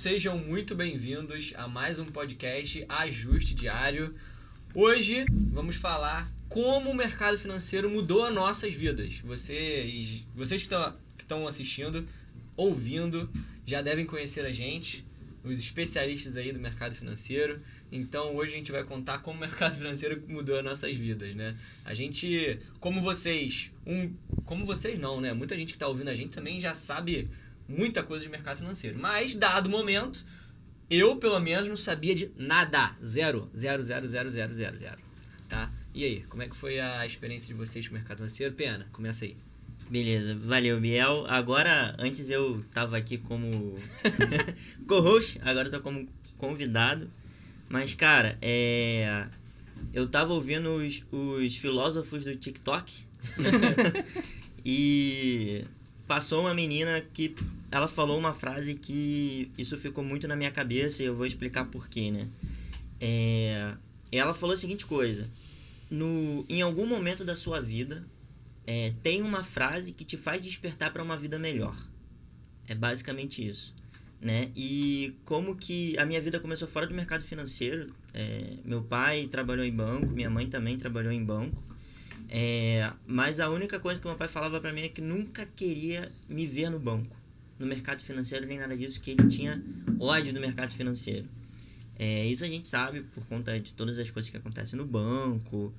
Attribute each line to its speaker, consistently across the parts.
Speaker 1: sejam muito bem-vindos a mais um podcast Ajuste Diário. Hoje vamos falar como o mercado financeiro mudou as nossas vidas. Vocês que estão assistindo, ouvindo, já devem conhecer a gente, os especialistas aí do mercado financeiro. Então hoje a gente vai contar como o mercado financeiro mudou as nossas vidas, né? A gente, como vocês não, né? Muita gente que está ouvindo a gente também já sabe muita coisa de mercado financeiro. Mas, dado o momento, eu, pelo menos, não sabia de nada. Zero, tá? E aí, como é que foi a experiência de vocês com o mercado financeiro? Pena, começa aí.
Speaker 2: Beleza, valeu, Biel. Agora, antes eu tava aqui como co-host, agora eu tô como convidado. Mas, cara, eu tava ouvindo os filósofos do TikTok e passou uma menina que ela falou uma frase que isso ficou muito na minha cabeça e eu vou explicar por quê, né? Ela falou a seguinte coisa: em algum momento da sua vida, tem uma frase que te faz despertar para uma vida melhor. É basicamente isso, né? E como que a minha vida começou fora do mercado financeiro. Meu pai trabalhou em banco, minha mãe também trabalhou em banco. Mas a única coisa que meu pai falava pra mim é que nunca queria me ver no banco, no mercado financeiro, nem nada disso, que ele tinha ódio do mercado financeiro. Isso a gente sabe por conta de todas as coisas que acontecem no banco,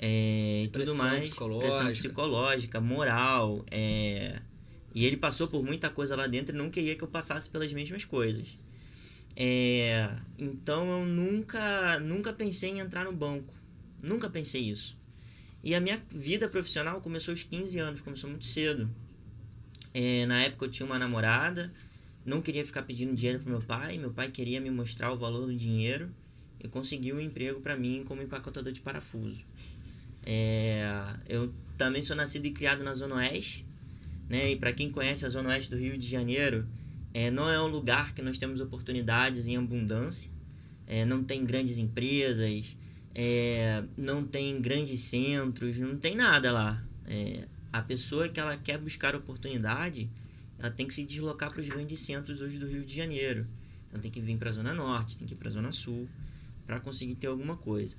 Speaker 2: e tudo mais, pressão psicológica, moral, e ele passou por muita coisa lá dentro e não queria que eu passasse pelas mesmas coisas. Então eu nunca pensei em entrar no banco, nunca pensei isso. E a minha vida profissional começou aos 15 anos, começou muito cedo. Na época eu tinha uma namorada, não queria ficar pedindo dinheiro pro meu pai queria me mostrar o valor do dinheiro e conseguiu um emprego para mim como empacotador de parafuso. Eu também sou nascido e criado na Zona Oeste, né? E para quem conhece a Zona Oeste do Rio de Janeiro, não é um lugar que nós temos oportunidades em abundância, não tem grandes empresas, não tem grandes centros, não tem nada lá. A pessoa que ela quer buscar oportunidade, ela tem que se deslocar para os grandes centros hoje do Rio de Janeiro. Então tem que vir para a Zona Norte, tem que ir para a Zona Sul para conseguir ter alguma coisa.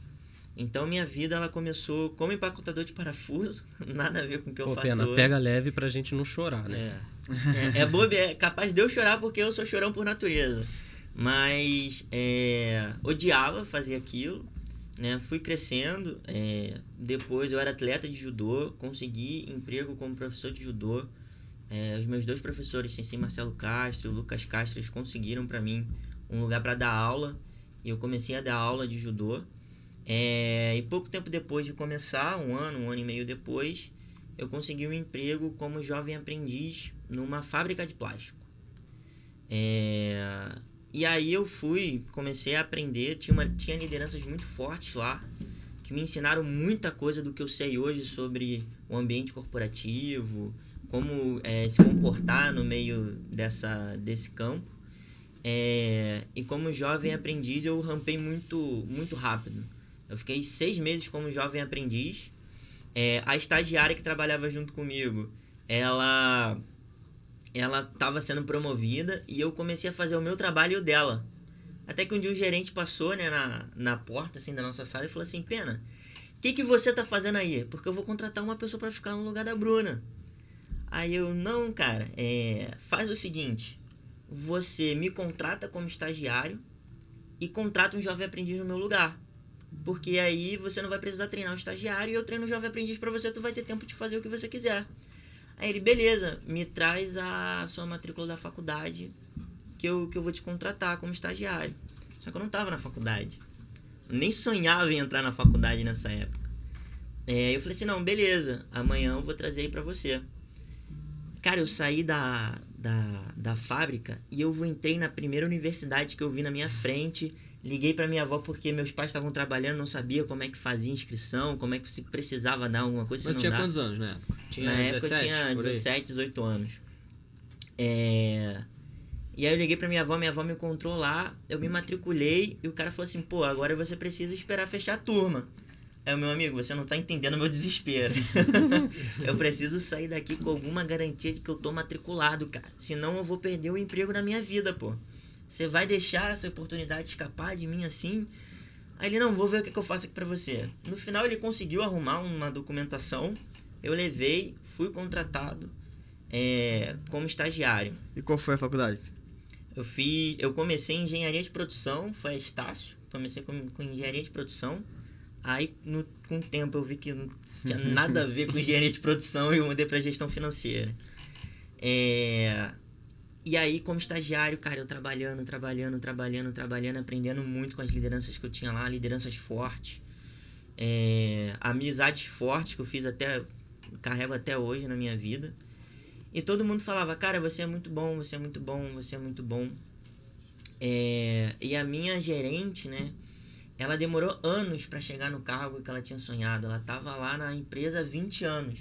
Speaker 2: Então minha vida ela começou como empacotador de parafuso, nada a ver com o que eu faço hoje.
Speaker 3: Pega leve pra gente não chorar, né?
Speaker 2: É capaz de eu chorar porque eu sou chorão por natureza. Mas odiava fazer aquilo, né? Fui crescendo, depois eu era atleta de judô, consegui emprego como professor de judô. Os meus dois professores, Sensei Marcelo Castro e Lucas Castro, eles conseguiram para mim um lugar para dar aula, e eu comecei a dar aula de judô. E pouco tempo depois de começar, um ano e meio depois, eu consegui um emprego como jovem aprendiz numa fábrica de plástico. E aí eu comecei a aprender, tinha lideranças muito fortes lá, que me ensinaram muita coisa do que eu sei hoje sobre o ambiente corporativo, como se comportar no meio desse campo. E como jovem aprendiz eu rampei muito, muito rápido. Eu fiquei 6 meses como jovem aprendiz. A estagiária que trabalhava junto comigo, ela estava sendo promovida e eu comecei a fazer o meu trabalho e o dela. Até que um dia o gerente passou, né, na porta assim, da nossa sala e falou assim: Pena, o que você tá fazendo aí? Porque eu vou contratar uma pessoa para ficar no lugar da Bruna. Aí eu, não, cara, faz o seguinte: você me contrata como estagiário e contrata um jovem aprendiz no meu lugar. Porque aí você não vai precisar treinar o estagiário e eu treino o jovem aprendiz pra você, tu vai ter tempo de fazer o que você quiser. Aí ele, beleza, me traz a sua matrícula da faculdade que eu vou te contratar como estagiário. Só que eu não tava na faculdade. Eu nem sonhava em entrar na faculdade nessa época. Eu falei assim, não, beleza, amanhã eu vou trazer aí pra você. Cara, eu saí da fábrica e eu entrei na primeira universidade que eu vi na minha frente. Liguei pra minha avó porque meus pais estavam trabalhando, não sabia como é que fazia inscrição, como é que se precisava dar alguma coisa.
Speaker 1: Mas tinha quantos anos na época?
Speaker 2: Na época eu tinha 17, 18 anos. E aí eu liguei pra minha avó me encontrou lá, eu me matriculei e o cara falou assim: pô, agora você precisa esperar fechar a turma. Aí, meu amigo, você não tá entendendo o meu desespero. Eu preciso sair daqui com alguma garantia de que eu tô matriculado, cara. Senão eu vou perder o emprego na minha vida, pô. Você vai deixar essa oportunidade escapar de mim assim? Aí ele, não, vou ver o que eu faço aqui pra você. No final ele conseguiu arrumar uma documentação, eu levei, fui contratado como estagiário.
Speaker 4: E qual foi a faculdade?
Speaker 2: Eu comecei em engenharia de produção, foi a Estácio, comecei com engenharia de produção. Aí, com o tempo, eu vi que não tinha nada a ver com engenharia de produção e eu mudei pra gestão financeira. E aí, como estagiário, cara, eu trabalhando, aprendendo muito com as lideranças que eu tinha lá, lideranças fortes, amizades fortes que eu fiz carrego até hoje na minha vida. E todo mundo falava, cara, você é muito bom, você é muito bom, você é muito bom. E a minha gerente, né, ela demorou anos para chegar no cargo que ela tinha sonhado. Ela tava lá na empresa há 20 anos.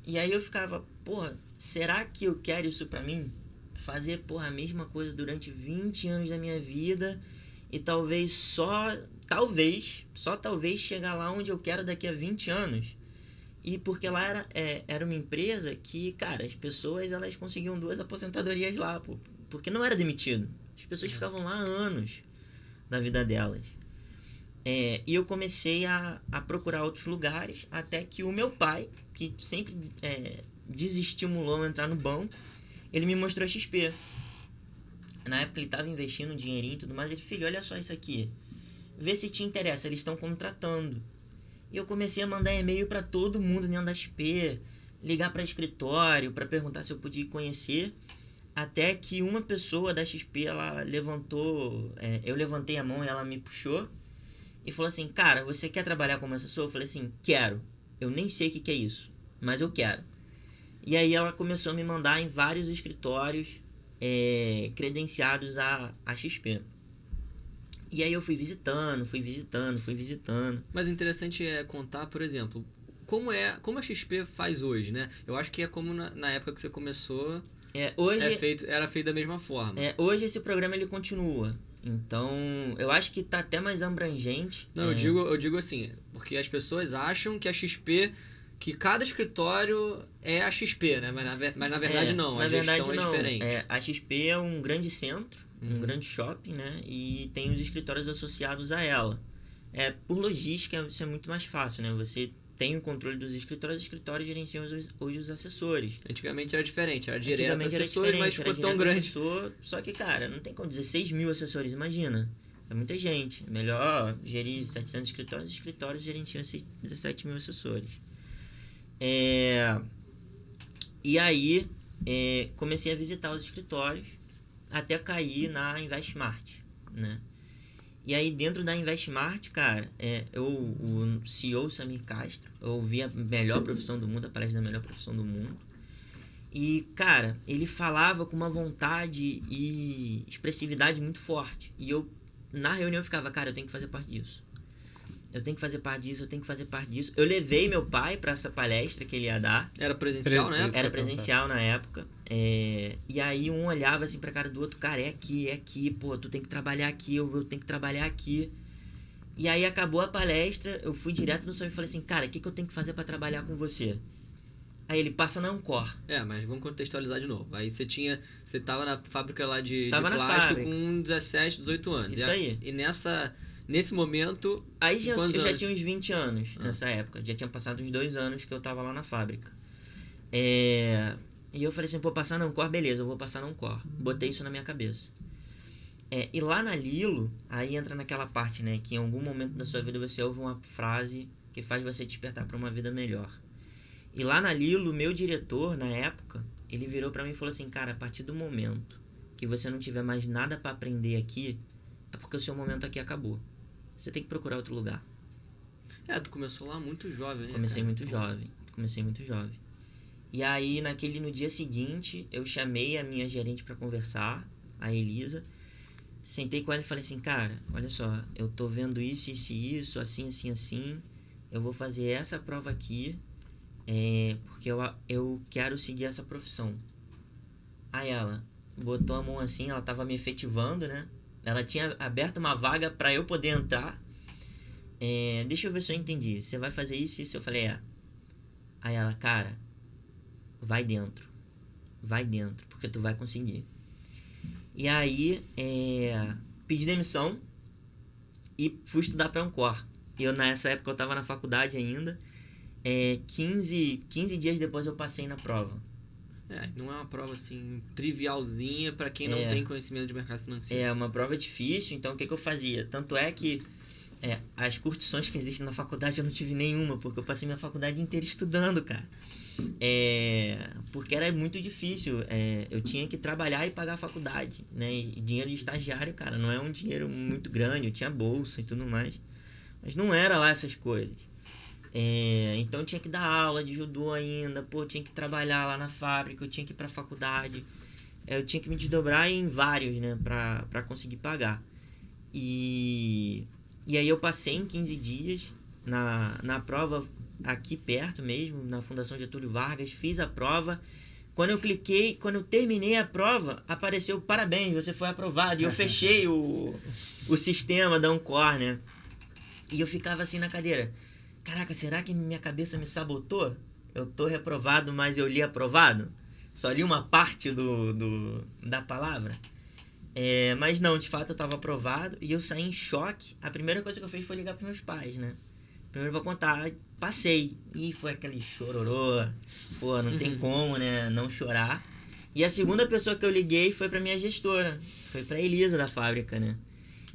Speaker 2: E aí eu ficava, porra, será que eu quero isso pra mim? Fazer, porra, a mesma coisa durante 20 anos da minha vida e só talvez chegar lá onde eu quero daqui a 20 anos. E porque lá era uma empresa que, cara, as pessoas, elas conseguiam 2 aposentadorias lá, pô, porque não era demitido. As pessoas ficavam lá anos da vida delas. E eu comecei a procurar outros lugares, até que o meu pai, que sempre desestimulou eu entrar no banco, ele me mostrou a XP. Na época ele estava investindo um dinheirinho e tudo mais. Ele, filho, olha só isso aqui. Vê se te interessa, eles estão contratando. E eu comecei a mandar e-mail para todo mundo dentro da XP, ligar para escritório, para perguntar se eu podia conhecer. Até que uma pessoa da XP, ela levantou, eu levantei a mão e ela me puxou. E falou assim, cara, você quer trabalhar como assessor? Eu falei assim, quero. Eu nem sei o que é isso, mas eu quero. E aí ela começou a me mandar em vários escritórios credenciados à XP. E aí eu fui visitando.
Speaker 1: Mas interessante é contar, por exemplo, como a XP faz hoje, né? Eu acho que é como na época que você começou,
Speaker 2: hoje
Speaker 1: era feito da mesma forma.
Speaker 2: Hoje esse programa ele continua. Então, eu acho que tá até mais abrangente.
Speaker 1: Não, eu digo assim, porque as pessoas acham que a XP, que cada escritório é a XP, né? Mas na verdade não, a gestão é diferente.
Speaker 2: A XP é um grande centro, um grande shopping, né? E tem os escritórios associados a ela. Por logística, isso é muito mais fácil, né? Você tem o controle dos escritórios, os escritórios gerenciam hoje os assessores.
Speaker 1: Antigamente era diferente, era direto assessor, mas ficou tão grande.
Speaker 2: Assessor, só que, cara, não tem como, 16 mil assessores, imagina. É muita gente. É melhor gerir 700 escritórios, os escritórios gerenciam 17 mil assessores. E aí, comecei a visitar os escritórios até cair na Investmart, né? E aí, dentro da Investmart, cara, o CEO Samir Castro, eu ouvi a melhor profissão do mundo, a palestra da melhor profissão do mundo. E, cara, ele falava com uma vontade e expressividade muito forte. E eu, na reunião, ficava, cara, eu tenho que fazer parte disso. Eu tenho que fazer parte disso. Eu levei meu pai pra essa palestra que ele ia dar.
Speaker 1: Era presencial, né?
Speaker 2: Era presencial na época. E aí um olhava assim pra cara do outro, cara, é aqui, pô, tu tem que trabalhar aqui, eu tenho que trabalhar aqui. E aí acabou a palestra, eu fui direto no Samir e falei assim, cara, o que eu tenho que fazer pra trabalhar com você? Aí ele, passa na Ancor.
Speaker 1: Mas vamos contextualizar de novo. Aí você tava na fábrica lá de
Speaker 2: plástico
Speaker 1: com 17, 18 anos.
Speaker 2: Isso aí.
Speaker 1: E nesse momento...
Speaker 2: Aí eu já tinha uns 20 anos nessa época. Já tinha passado uns 2 anos que eu tava lá na fábrica. E eu falei assim, pô, passar na Ancor, beleza, eu vou passar na Ancor. Botei isso na minha cabeça. E lá na Lilo, aí entra naquela parte, né, que em algum momento da sua vida você ouve uma frase que faz você despertar para uma vida melhor. E lá na Lilo, meu diretor, na época, ele virou para mim e falou assim, cara, a partir do momento que você não tiver mais nada para aprender aqui, é porque o seu momento aqui acabou. Você tem que procurar outro lugar.
Speaker 1: Tu começou lá muito jovem, né?
Speaker 2: Comecei muito jovem. E aí, no dia seguinte, eu chamei a minha gerente para conversar, a Elisa. Sentei com ela e falei assim, cara, olha só, eu tô vendo isso, assim. Eu vou fazer essa prova aqui, porque eu quero seguir essa profissão. Aí ela botou a mão assim, ela tava me efetivando, né? Ela tinha aberto uma vaga para eu poder entrar. Deixa eu ver se eu entendi. Você vai fazer isso e isso? Eu falei, Aí ela, cara, vai dentro, porque tu vai conseguir. E aí, pedi demissão e fui estudar para Ancor. Nessa época eu estava na faculdade ainda. 15 dias depois eu passei na prova.
Speaker 1: Não é uma prova assim trivialzinha para quem não tem conhecimento de mercado financeiro.
Speaker 2: É uma prova difícil, então o que eu fazia? Tanto é que as curtições que existem na faculdade eu não tive nenhuma, porque eu passei minha faculdade inteira estudando, cara. Porque era muito difícil. Eu tinha que trabalhar e pagar a faculdade, né? E dinheiro de estagiário, cara, não é um dinheiro muito grande. Eu tinha bolsa e tudo mais, mas não era lá essas coisas. Então eu tinha que dar aula de judô ainda, eu tinha que trabalhar lá na fábrica, eu tinha que ir pra faculdade, eu tinha que me desdobrar em vários, né, pra conseguir pagar. E aí eu passei em 15 dias na prova aqui perto mesmo, na Fundação Getúlio Vargas, fiz a prova. Quando eu terminei a prova, apareceu parabéns, você foi aprovado. E eu fechei o sistema da Ancor, né? E eu ficava assim na cadeira. Caraca, será que minha cabeça me sabotou? Eu tô reprovado, mas eu li aprovado? Só li uma parte da palavra? Mas não, de fato eu tava aprovado e eu saí em choque. A primeira coisa que eu fiz foi ligar pros meus pais, né? Primeiro pra contar, passei. E foi aquele chororô. Pô, não tem como, né, não chorar. E a segunda pessoa que eu liguei foi pra minha gestora. Foi pra Elisa da fábrica, né?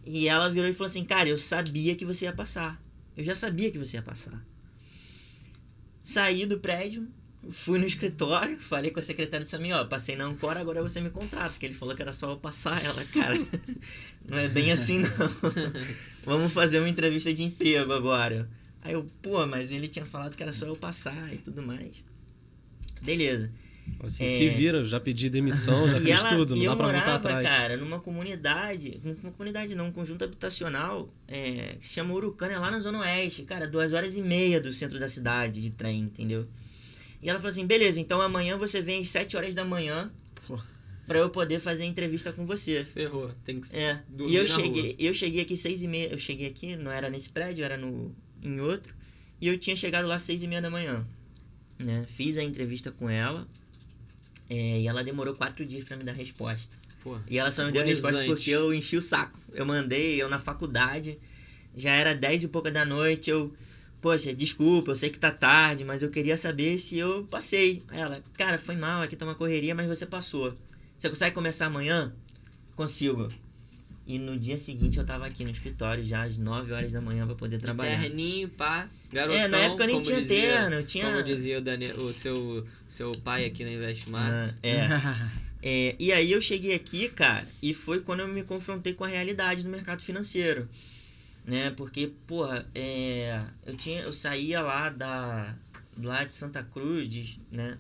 Speaker 2: E ela virou e falou assim, cara, eu sabia que você ia passar. Eu já sabia que você ia passar. Saí do prédio, fui no escritório, falei com a secretária e disse a mim, passei na Ancor, agora você me contrata. Que ele falou que era só eu passar. Ela, cara, não é bem assim não. Vamos fazer uma entrevista de emprego agora. Aí eu, mas ele tinha falado que era só eu passar e tudo mais. Beleza.
Speaker 3: Assim, se vira, já pedi demissão, já fiz tudo, não dá pra voltar atrás.
Speaker 2: Cara, numa comunidade não, um conjunto habitacional, que se chama Urucânia, lá na Zona Oeste. Cara, 2h30 do centro da cidade de trem, entendeu? E ela falou assim, beleza, então amanhã você vem às 7 horas da manhã pra eu poder fazer a entrevista com você.
Speaker 1: Ferrou, tem que dormir
Speaker 2: E eu
Speaker 1: rua.
Speaker 2: cheguei aqui 6h30, eu cheguei aqui, não era nesse prédio, era em outro, e eu tinha chegado lá às 6h30 da manhã, né? Fiz a entrevista com ela, e ela demorou 4 dias pra me dar resposta.
Speaker 1: Pô,
Speaker 2: e ela só me deu a resposta porque eu enchi o saco. Eu na faculdade, já era 10 e pouca da noite, poxa, desculpa, eu sei que tá tarde, mas eu queria saber se eu passei. Aí ela, cara, foi mal, aqui tá uma correria, mas você passou. Você consegue começar amanhã? Consigo. E no dia seguinte eu tava aqui no escritório já às 9 horas da manhã pra poder trabalhar.
Speaker 1: Terninho, pá, garotão.
Speaker 2: Na época eu nem tinha terno, eu tinha...
Speaker 1: Como dizia o seu pai aqui na Investmar.
Speaker 2: E aí eu cheguei aqui, cara, e foi quando eu me confrontei com a realidade do mercado financeiro, né? Porque, porra, eu saía lá de Santa Cruz, né?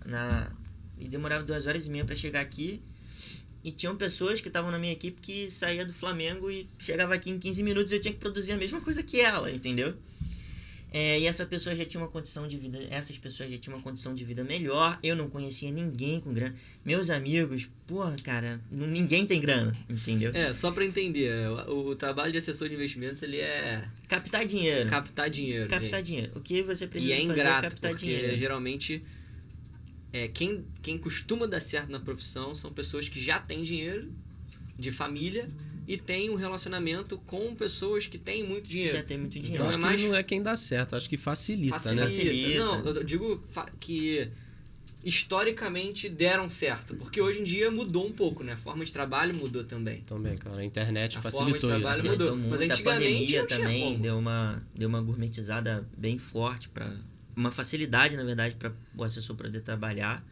Speaker 2: E demorava 2h30 pra chegar aqui. E tinham pessoas que estavam na minha equipe que saía do Flamengo e chegava aqui em 15 minutos e eu tinha que produzir a mesma coisa que ela, entendeu? E essas pessoas já tinham uma condição de vida melhor. Eu não conhecia ninguém com grana. Meus amigos, porra, cara, ninguém tem grana, entendeu?
Speaker 1: Só pra entender, o trabalho de assessor de investimentos, ele é...
Speaker 2: Captar dinheiro.
Speaker 1: Captar dinheiro.
Speaker 2: O que você precisa fazer
Speaker 1: ingrato,
Speaker 2: é captar dinheiro.
Speaker 1: Porque geralmente... quem costuma dar certo na profissão são pessoas que já têm dinheiro, de família, e tem um relacionamento com pessoas que têm muito dinheiro.
Speaker 2: Já tem muito dinheiro.
Speaker 3: Então, acho que não é quem dá certo, acho que facilita, né?
Speaker 1: Não, eu digo que historicamente deram certo, porque hoje em dia mudou um pouco, né? A forma de trabalho mudou também.
Speaker 3: Também, cara, a internet
Speaker 1: forma de
Speaker 3: facilitou
Speaker 1: trabalho
Speaker 3: isso.
Speaker 1: mudou.
Speaker 2: Muito.
Speaker 1: Mas
Speaker 2: A
Speaker 1: antigamente
Speaker 2: pandemia
Speaker 1: não tinha
Speaker 2: também
Speaker 1: como.
Speaker 2: deu uma gourmetizada bem forte, uma facilidade, na verdade, para o assessor poder trabalhar.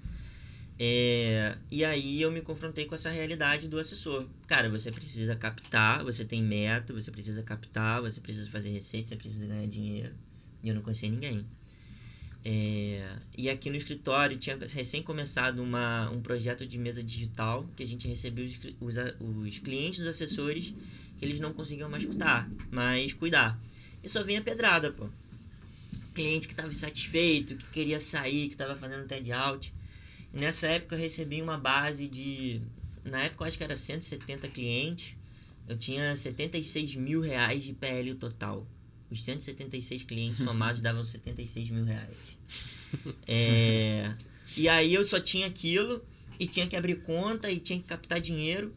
Speaker 2: E aí eu me confrontei com essa realidade do assessor. Cara, você precisa captar, você tem meta, você precisa captar, você precisa fazer receita, você precisa ganhar dinheiro. E eu não conhecia ninguém. E aqui no escritório tinha recém começado um projeto de mesa digital que a gente recebeu os clientes dos assessores que eles não conseguiam mais cuidar. E só vinha pedrada, pô. Cliente que estava insatisfeito, que queria sair, que estava fazendo TED out. E nessa época eu recebi uma base na época eu acho que era 170 clientes. Eu tinha 76 mil reais de PL total. Os 176 clientes somados davam 76 mil reais. E aí eu só tinha aquilo e tinha que abrir conta e tinha que captar dinheiro.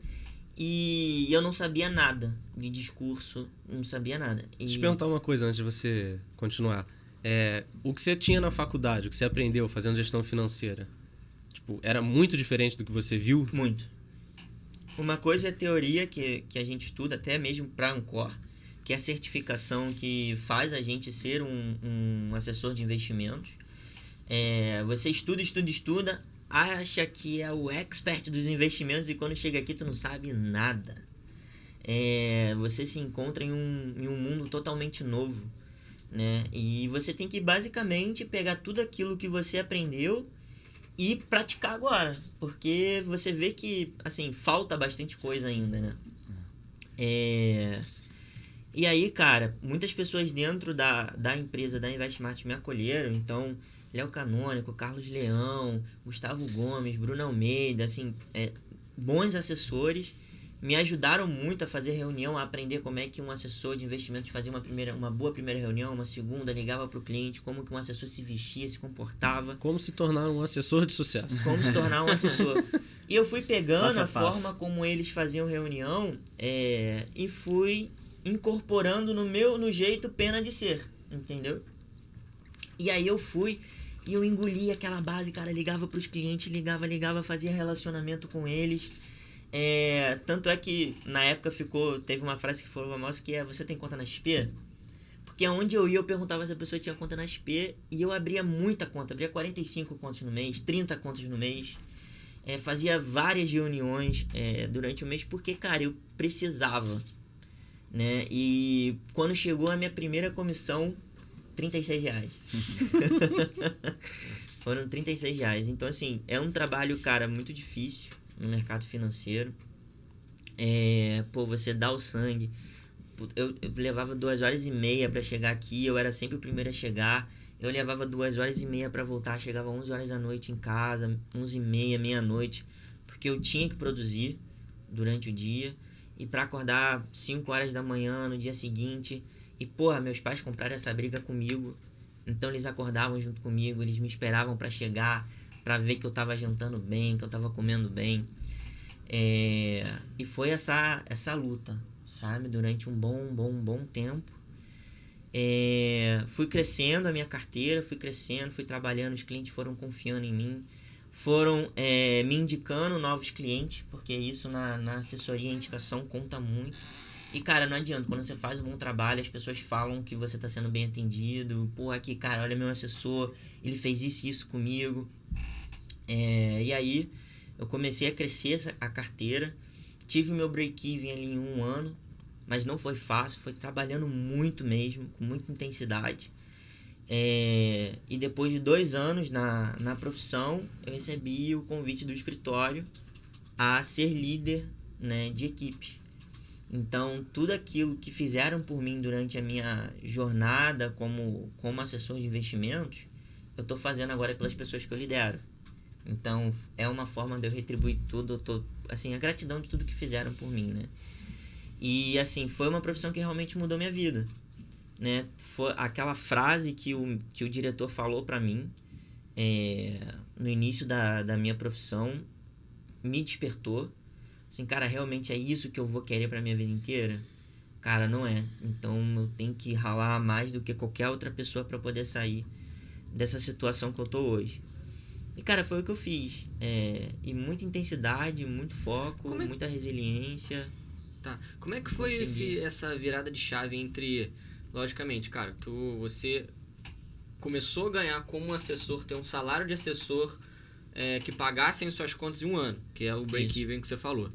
Speaker 2: e eu não sabia nada de discurso, não sabia nada.
Speaker 3: Deixa eu te perguntar uma coisa antes de você continuar. O que você tinha na faculdade, o que você aprendeu fazendo gestão financeira, tipo, era muito diferente do que você viu?
Speaker 2: Muito. Uma coisa é a teoria que a gente estuda, até mesmo para Ancor, que é a certificação que faz a gente ser um assessor de investimentos. Você estuda, acha que é o expert dos investimentos e quando chega aqui tu não sabe nada. Você se encontra em um mundo totalmente novo, né? E você tem que basicamente pegar tudo aquilo que você aprendeu e praticar agora, porque você vê que, assim, falta bastante coisa ainda, né? E aí, cara, muitas pessoas dentro da empresa da Investmart me acolheram, então Léo Canônico, Carlos Leão, Gustavo Gomes, Bruno Almeida, assim, bons assessores, me ajudaram muito a fazer reunião, a aprender como é que um assessor de investimentos fazia uma boa primeira reunião, uma segunda, ligava para o cliente, como que um assessor se vestia, se comportava.
Speaker 3: Como se tornar um assessor de sucesso.
Speaker 2: Como se tornar um assessor. E eu fui pegando a forma como eles faziam reunião e fui incorporando no jeito pena de ser, entendeu? E aí eu fui e eu engoli aquela base, cara, ligava para os clientes, ligava, fazia relacionamento com eles. Tanto é que na época teve uma frase que foi famosa que você tem conta na XP? Porque onde eu ia eu perguntava se a pessoa tinha conta na XP e eu abria muita conta, abria 45 contas no mês, 30 contas no mês, fazia várias reuniões durante o mês porque, cara, eu precisava, né? E quando chegou a minha primeira comissão, R$36. Foram R$36. Então, assim, é um trabalho, cara, muito difícil no mercado financeiro. Você dá o sangue. Eu levava 2h30 para chegar aqui, eu era sempre o primeiro a chegar. Eu levava 2h30 para voltar, chegava 11 horas da noite em casa, 11h30, meia-noite, porque eu tinha que produzir durante o dia. E para acordar 5 horas da manhã no dia seguinte. E, meus pais compraram essa briga comigo. Então eles acordavam junto comigo, eles me esperavam para chegar, para ver que eu tava jantando bem, que eu tava comendo bem. E foi essa luta, sabe? Durante um bom tempo. Fui crescendo a minha carteira, fui trabalhando, os clientes foram confiando em mim, foram me indicando novos clientes, porque isso na assessoria, a indicação conta muito. E, cara, não adianta, quando você faz um bom trabalho, as pessoas falam que você tá sendo bem atendido. Aqui, cara, olha meu assessor, ele fez isso e isso comigo. E aí, eu comecei a crescer a carteira. Tive o meu break-even ali em 1 ano, mas não foi fácil, foi trabalhando muito mesmo, com muita intensidade. E depois de 2 anos na profissão, eu recebi o convite do escritório a ser líder, né, de equipes. Então, tudo aquilo que fizeram por mim durante a minha jornada como assessor de investimentos, eu estou fazendo agora pelas pessoas que eu lidero. Então, é uma forma de eu retribuir tudo, a gratidão de tudo que fizeram por mim, né? E, assim, foi uma profissão que realmente mudou minha vida, né? Foi aquela frase que o diretor falou para mim no início da minha profissão, me despertou. Assim, cara, realmente é isso que eu vou querer pra minha vida inteira? Cara, não é. Então, eu tenho que ralar mais do que qualquer outra pessoa pra poder sair dessa situação que eu tô hoje. E, cara, foi o que eu fiz. E muita intensidade, muito foco, muita resiliência.
Speaker 1: Tá. Como é que foi essa virada de chave entre... Logicamente, cara, você começou a ganhar como assessor, ter um salário de assessor... que pagassem suas contas em 1 ano, que é o break-even que você falou.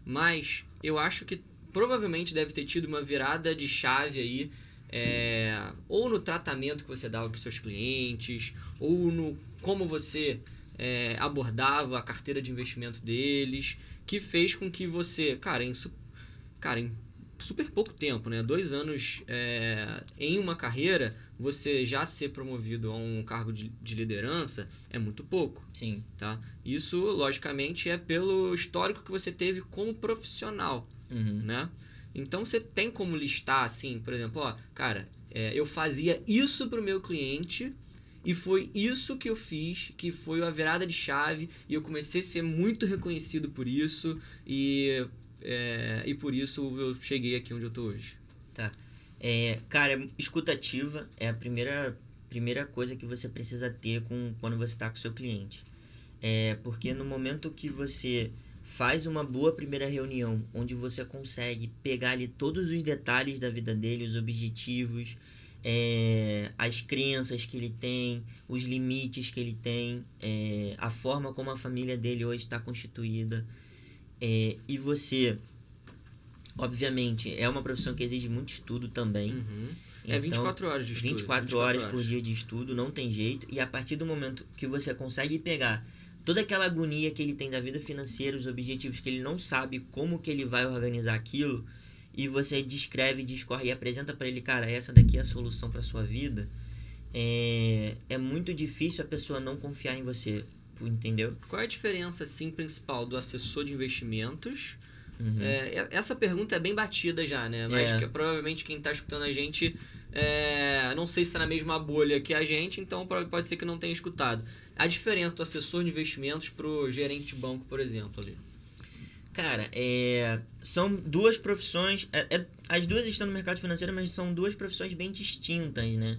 Speaker 1: Mas eu acho que provavelmente deve ter tido uma virada de chave aí, ou no tratamento que você dava para os seus clientes, ou no como você abordava a carteira de investimento deles, que fez com que você, em super pouco tempo, né? 2 anos em uma carreira, você já ser promovido a um cargo de liderança é muito pouco.
Speaker 2: Sim.
Speaker 1: Tá? Isso, logicamente, é pelo histórico que você teve como profissional.
Speaker 2: Uhum.
Speaker 1: Né? Então, você tem como listar, assim, por exemplo, eu fazia isso para o meu cliente e foi isso que eu fiz, que foi a virada de chave e eu comecei a ser muito reconhecido por isso e... e por isso eu cheguei aqui onde eu tô hoje.
Speaker 2: Tá. Cara, escuta ativa é a primeira coisa que você precisa ter quando você está com o seu cliente. Porque no momento que você faz uma boa primeira reunião, onde você consegue pegar ali todos os detalhes da vida dele, os objetivos, as crenças que ele tem, os limites que ele tem, a forma como a família dele hoje está constituída, e você, obviamente, é uma profissão que exige muito estudo também.
Speaker 1: Uhum.
Speaker 2: Então,
Speaker 1: 24 horas de estudo.
Speaker 2: 24 horas por dia de estudo, não tem jeito. E a partir do momento que você consegue pegar toda aquela agonia que ele tem da vida financeira, os objetivos que ele não sabe como que ele vai organizar aquilo, e você descreve, discorre e apresenta para ele, cara, essa daqui é a solução para sua vida, é muito difícil a pessoa não confiar em você, entendeu?
Speaker 1: Qual é a diferença, assim, principal do assessor de investimentos?
Speaker 2: Uhum.
Speaker 1: Essa pergunta é bem batida já, né? Mas provavelmente quem está escutando a gente, não sei se está na mesma bolha que a gente, então pode ser que não tenha escutado. A diferença do assessor de investimentos pro gerente de banco, por exemplo, ali.
Speaker 2: Cara, são duas profissões, as duas estão no mercado financeiro, mas são duas profissões bem distintas, né?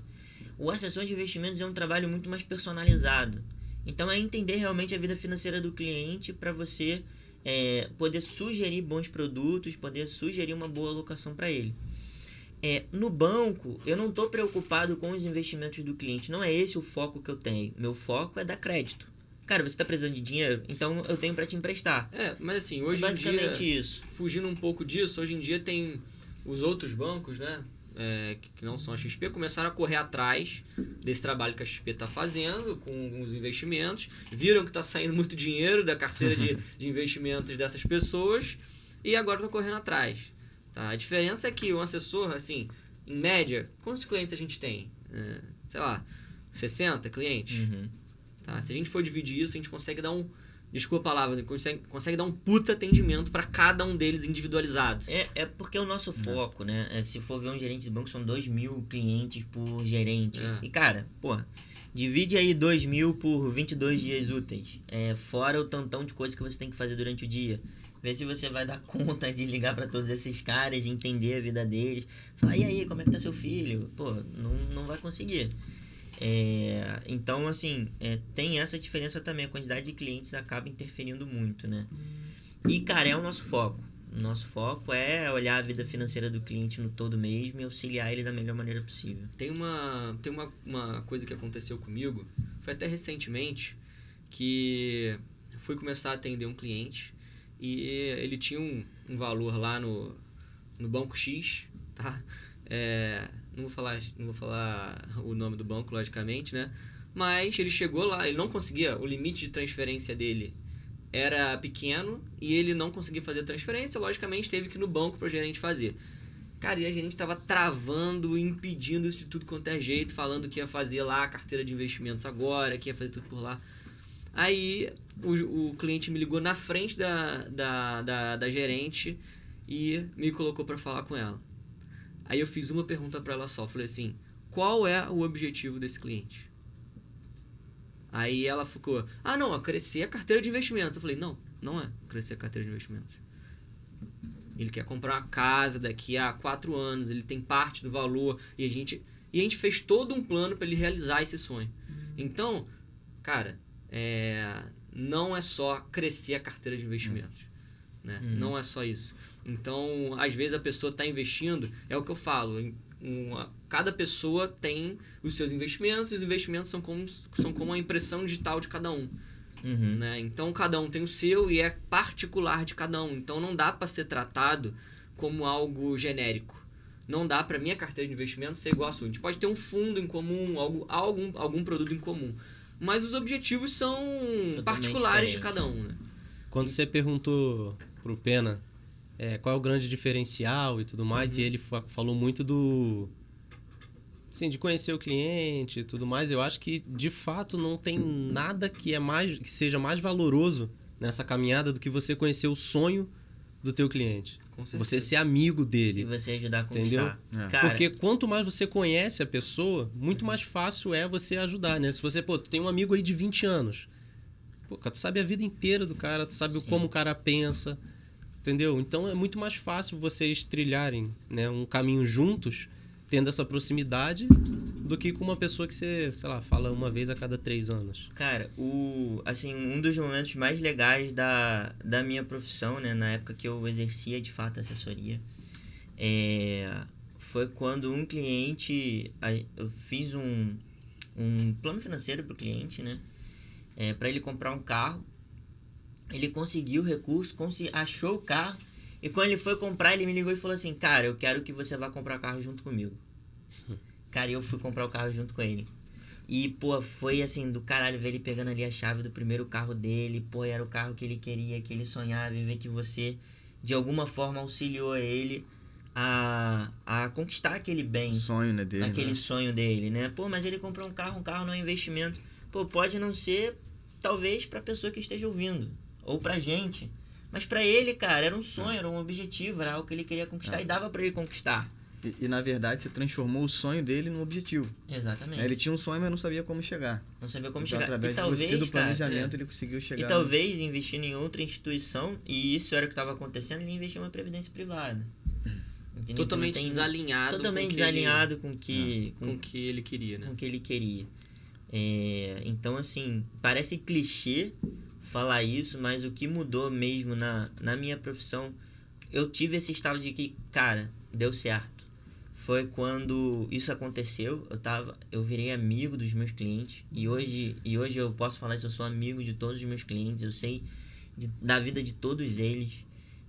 Speaker 2: O assessor de investimentos é um trabalho muito mais personalizado. Então é entender realmente a vida financeira do cliente para você poder sugerir bons produtos, poder sugerir uma boa alocação para ele. No banco, eu não estou preocupado com os investimentos do cliente, não é esse o foco que eu tenho. Meu foco é dar crédito. Cara, você está precisando de dinheiro? Então eu tenho para te emprestar.
Speaker 1: Mas assim, hoje em dia,
Speaker 2: basicamente isso.
Speaker 1: Fugindo um pouco disso, hoje em dia tem os outros bancos, né? Que não são a XP, começaram a correr atrás desse trabalho que a XP está fazendo com os investimentos, viram que está saindo muito dinheiro da carteira de investimentos dessas pessoas e agora estão correndo atrás. Tá? A diferença é que um assessor, assim, em média, quantos clientes a gente tem? Sei lá, 60 clientes?
Speaker 2: Uhum.
Speaker 1: Tá? Se a gente for dividir isso, a gente consegue dar desculpa a palavra, consegue dar um puta atendimento para cada um deles individualizados.
Speaker 2: Porque é o nosso foco, né? Se for ver um gerente de banco, são 2.000 clientes por gerente. E, cara, divide aí 2.000 por 22 dias úteis. Fora o tantão de coisas que você tem que fazer durante o dia. Vê se você vai dar conta de ligar para todos esses caras e entender a vida deles. Falar, e aí, como é que tá seu filho? Não vai conseguir. Então, assim, tem essa diferença também. A quantidade de clientes acaba interferindo muito, né? E, cara, é o nosso foco. O nosso foco é olhar a vida financeira do cliente no todo mesmo e auxiliar ele da melhor maneira possível.
Speaker 1: Tem uma coisa que aconteceu comigo, foi até recentemente, que fui começar a atender um cliente e ele tinha um valor lá no banco X, tá? Não vou falar o nome do banco, logicamente, né? Mas ele chegou lá, ele não conseguia, o limite de transferência dele era pequeno e ele não conseguia fazer a transferência, logicamente teve que ir no banco para o gerente fazer. Cara, e a gerente estava travando, impedindo isso de tudo quanto é jeito, falando que ia fazer lá a carteira de investimentos agora, que ia fazer tudo por lá. Aí o cliente me ligou na frente da gerente e me colocou para falar com ela. Aí eu fiz uma pergunta para ela só, falei assim, qual é o objetivo desse cliente? Aí ela ficou, não, crescer a carteira de investimentos. Eu falei, não é crescer a carteira de investimentos. Ele quer comprar uma casa daqui a 4 anos, ele tem parte do valor, e a gente fez todo um plano para ele realizar esse sonho. Então, cara, não é só crescer a carteira de investimentos. Né? Não é só isso. Então, às vezes a pessoa está investindo, é o que eu falo, cada pessoa tem os seus investimentos, e os investimentos são como a impressão digital de cada um. Né? Então, cada um tem o seu e é particular de cada um. Então, não dá para ser tratado como algo genérico. Não dá para minha carteira de investimentos ser igual a sua. A gente pode ter um fundo em comum, algum produto em comum, mas os objetivos são totalmente particulares de cada um. Né?
Speaker 3: Quando você perguntou pro Pena qual é o grande diferencial e tudo mais, e ele falou muito de conhecer o cliente e tudo mais, eu acho que de fato não tem nada que seja mais valoroso nessa caminhada do que você conhecer o sonho do teu cliente. Você ser amigo dele.
Speaker 2: E você ajudar a conquistar.
Speaker 3: Entendeu? Cara, porque quanto mais você conhece a pessoa, muito mais fácil é você ajudar, né? Se você, tu tem um amigo aí de 20 anos, tu sabe a vida inteira do cara, tu sabe como o cara pensa. entendeu? Então é muito mais fácil vocês trilharem, né, um caminho juntos, tendo essa proximidade, do que com uma pessoa que você, sei lá, fala uma vez a cada 3 anos.
Speaker 2: Cara, assim, um dos momentos mais legais da minha profissão, né, na época que eu exercia de fato a assessoria, foi quando um cliente, eu fiz um plano financeiro para o cliente, né, para ele comprar um carro. Ele conseguiu o recurso, achou o carro, e quando ele foi comprar, ele me ligou e falou assim: cara, eu quero que você vá comprar o carro junto comigo. Cara, eu fui comprar o carro junto com ele. E, pô, foi assim, do caralho, ver ele pegando ali a chave do primeiro carro dele. Pô, era o carro que ele queria, que ele sonhava, e ver que você, de alguma forma, auxiliou ele a conquistar aquele bem.
Speaker 4: Sonho, né, dele,
Speaker 2: aquele sonho dele, né? Pô, mas ele comprou um carro não é um investimento. Pô, pode não ser, talvez, pra pessoa que esteja ouvindo, ou pra gente. Mas pra ele, cara, era um sonho, era um objetivo, era algo que ele queria conquistar e dava pra ele conquistar.
Speaker 4: E, na verdade, você transformou o sonho dele num objetivo.
Speaker 2: Exatamente.
Speaker 4: Ele tinha um sonho, mas não sabia como chegar.
Speaker 2: Não sabia como
Speaker 4: então,
Speaker 2: chegar.
Speaker 4: através
Speaker 2: E talvez,
Speaker 4: do planejamento,
Speaker 2: cara,
Speaker 4: ele conseguiu chegar.
Speaker 2: E talvez, investindo em outra instituição, e isso era o que estava acontecendo, ele investiu em uma previdência privada. Entendeu?
Speaker 1: Totalmente desalinhado.
Speaker 2: Totalmente desalinhado com o que
Speaker 1: ele queria, né?
Speaker 2: Com o que ele queria. Então, assim, parece clichê falar isso, mas o que mudou mesmo na minha profissão, eu tive esse estado de que, cara, deu certo. Foi quando isso aconteceu, eu virei amigo dos meus clientes, e hoje eu posso falar isso, eu sou amigo de todos os meus clientes, eu sei da vida de todos eles.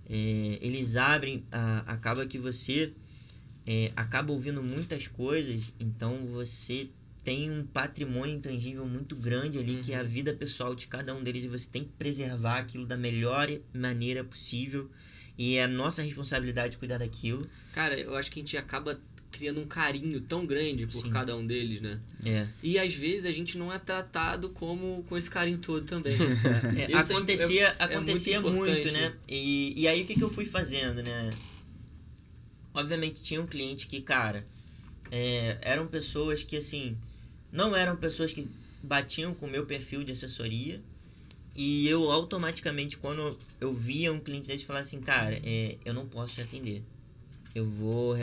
Speaker 2: Eles abrem, acaba que você acaba ouvindo muitas coisas, então você tem um patrimônio intangível muito grande ali, que é a vida pessoal de cada um deles, e você tem que preservar aquilo da melhor maneira possível, e é a nossa responsabilidade cuidar daquilo.
Speaker 1: Cara, eu acho que a gente acaba criando um carinho tão grande por cada um deles, né? E às vezes a gente não é tratado com esse carinho todo também.
Speaker 2: Acontecia muito, né? E aí o que eu fui fazendo, né? Obviamente tinha um cliente que, cara, eram pessoas que, assim, não eram pessoas que batiam com o meu perfil de assessoria, e eu automaticamente, quando eu via um cliente desse, falar assim, cara, eu não posso te atender, eu vou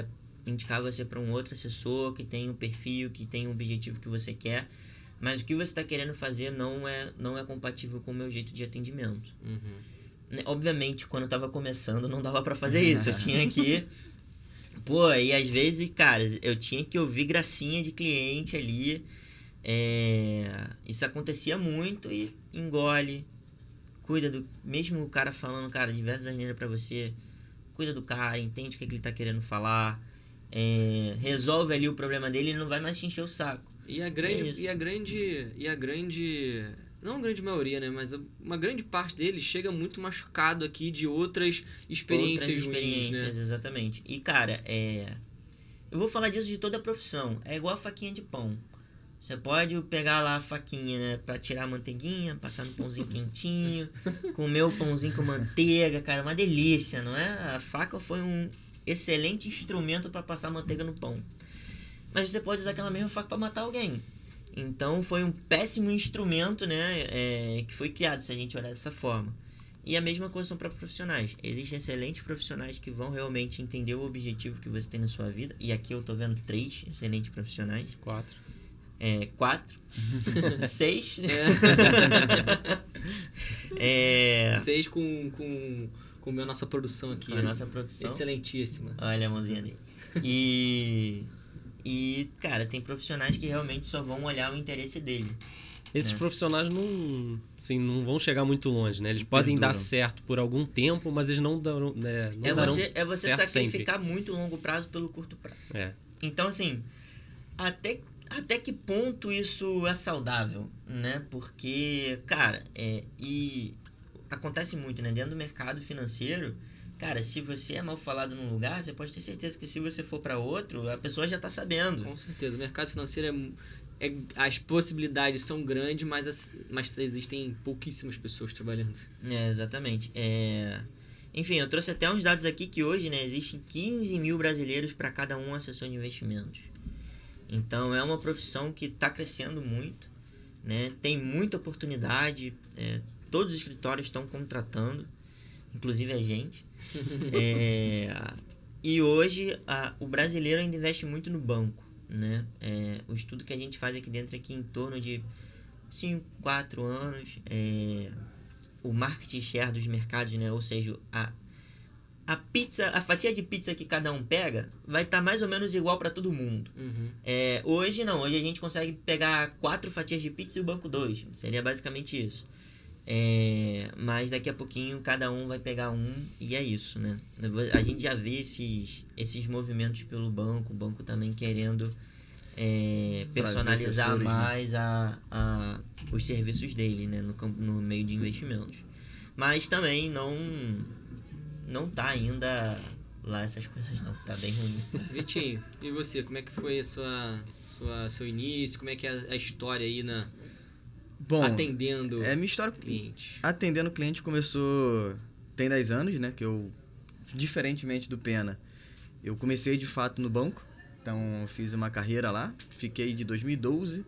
Speaker 2: indicar você para um outro assessor que tem um perfil, que tem um objetivo que você quer, mas o que você está querendo fazer não é compatível com o meu jeito de atendimento. Obviamente, quando eu estava começando, não dava para fazer isso, eu tinha que... Pô, e às vezes, cara, eu tinha que ouvir gracinha de cliente ali. Isso acontecia muito, e engole. Cuida do... Mesmo o cara falando, cara, diversas asneiras pra você, cuida do cara, entende o que ele tá querendo falar. Resolve ali o problema dele e não vai mais te encher o saco.
Speaker 1: E a grande... Não a grande maioria, né? Mas uma grande parte deles chega muito machucado aqui de outras experiências ruins, né?
Speaker 2: Exatamente. E, cara, eu vou falar disso de toda a profissão. É igual a faquinha de pão. Você pode pegar lá a faquinha, né? Pra tirar a manteiguinha, passar no pãozinho quentinho, comer o pãozinho com manteiga, cara. Uma delícia, não é? A faca foi um excelente instrumento para passar manteiga no pão. Mas você pode usar aquela mesma faca para matar alguém. Então foi um péssimo instrumento, né, que foi criado, se a gente olhar dessa forma. E a mesma coisa são para profissionais. Existem excelentes profissionais que vão realmente entender o objetivo que você tem na sua vida. E aqui eu tô vendo 3 excelentes profissionais.
Speaker 3: 4.
Speaker 2: 4. 6.
Speaker 1: 6 com a nossa produção aqui.
Speaker 2: Com a nossa produção.
Speaker 1: Excelentíssima.
Speaker 2: Olha a mãozinha dele. E, cara, tem profissionais que realmente só vão olhar o interesse dele.
Speaker 3: Esses profissionais não vão chegar muito longe, né? Eles podem dar certo por algum tempo, mas eles não darão, né?
Speaker 2: Você sacrificar
Speaker 3: sempre.
Speaker 2: muito longo prazo pelo curto prazo. Então, assim, até que ponto isso é saudável, né? Porque, cara, e acontece muito, né? Dentro do mercado financeiro, cara, se você é mal falado num lugar, você pode ter certeza que se você for para outro, a pessoa já tá sabendo.
Speaker 1: Com certeza. O mercado financeiro as possibilidades são grandes, mas existem pouquíssimas pessoas trabalhando.
Speaker 2: Exatamente. Enfim, eu trouxe até uns dados aqui que hoje, né, existem 15 mil brasileiros para cada um assessor de investimentos. Então, é uma profissão que está crescendo muito, né? Tem muita oportunidade, todos os escritórios estão contratando, inclusive a gente. E hoje o brasileiro ainda investe muito no banco, né? O estudo que a gente faz aqui dentro em torno de 5, 4 anos, o market share dos mercados, né? Ou seja, a fatia de pizza que cada um pega vai estar mais ou menos igual para todo mundo. Hoje não, hoje a gente consegue pegar 4 fatias de pizza e o banco 2, seria basicamente isso. Mas daqui a pouquinho cada um vai pegar um e é isso, né? A gente já vê esses movimentos pelo banco, o banco também querendo personalizar mais, né, os serviços dele, né, no meio de investimentos. Mas também não tá ainda lá essas coisas não, tá bem ruim.
Speaker 1: Vitinho, e você, como é que foi seu início, como é que é a história aí atendendo
Speaker 4: minha história
Speaker 1: cliente?
Speaker 4: Atendendo cliente começou tem 10 anos, né, que eu, diferentemente do Pena, eu comecei de fato no banco, então fiz uma carreira lá, fiquei de 2012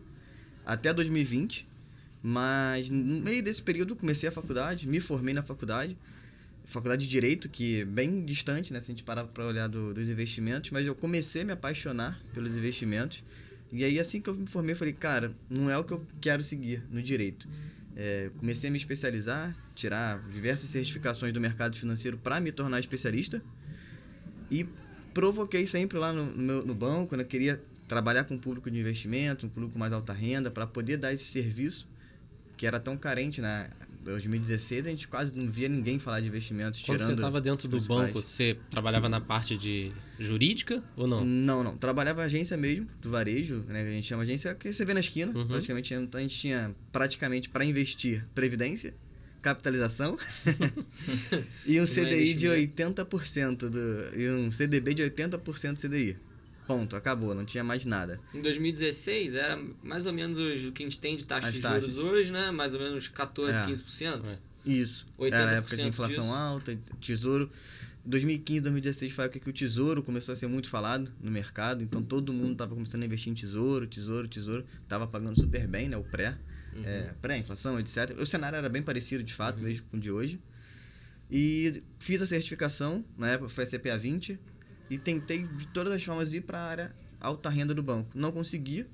Speaker 4: até 2020, mas no meio desse período comecei a faculdade, me formei na faculdade de Direito, que é bem distante, né, se a gente parar para olhar dos investimentos, mas eu comecei a me apaixonar pelos investimentos. E aí, assim que eu me formei, eu falei, cara, não é o que eu quero seguir no direito. Comecei a me especializar, tirar diversas certificações do mercado financeiro para me tornar especialista. E provoquei sempre lá no banco, né? Queria trabalhar com um público de investimento, um público mais alta renda, para poder dar esse serviço que era tão carente, né? Em 2016 a gente quase não via ninguém falar de investimentos.
Speaker 3: Quando você estava dentro do banco, você trabalhava na parte de jurídica ou não?
Speaker 4: Não. Trabalhava agência mesmo, do varejo, né? A gente chama agência que você vê na esquina. Praticamente, então a gente tinha praticamente para investir previdência, capitalização e um CDI de 80% e um CDB de 80% do CDI. Ponto, acabou, não tinha mais nada.
Speaker 1: Em 2016 era mais ou menos o que a gente tem de taxa de juros hoje, né? Mais ou menos 14, 15%.
Speaker 4: Isso. Era a época de inflação alta, tesouro. 2015, 2016 foi a época que o tesouro começou a ser muito falado no mercado, então todo mundo estava começando a investir em tesouro. Estava pagando super bem, né? O pré-inflação, etc. O cenário era bem parecido, de fato, mesmo com o de hoje. E fiz a certificação, na época foi a CPA 20, e tentei de todas as formas ir para a área alta renda do banco. Não conseguia,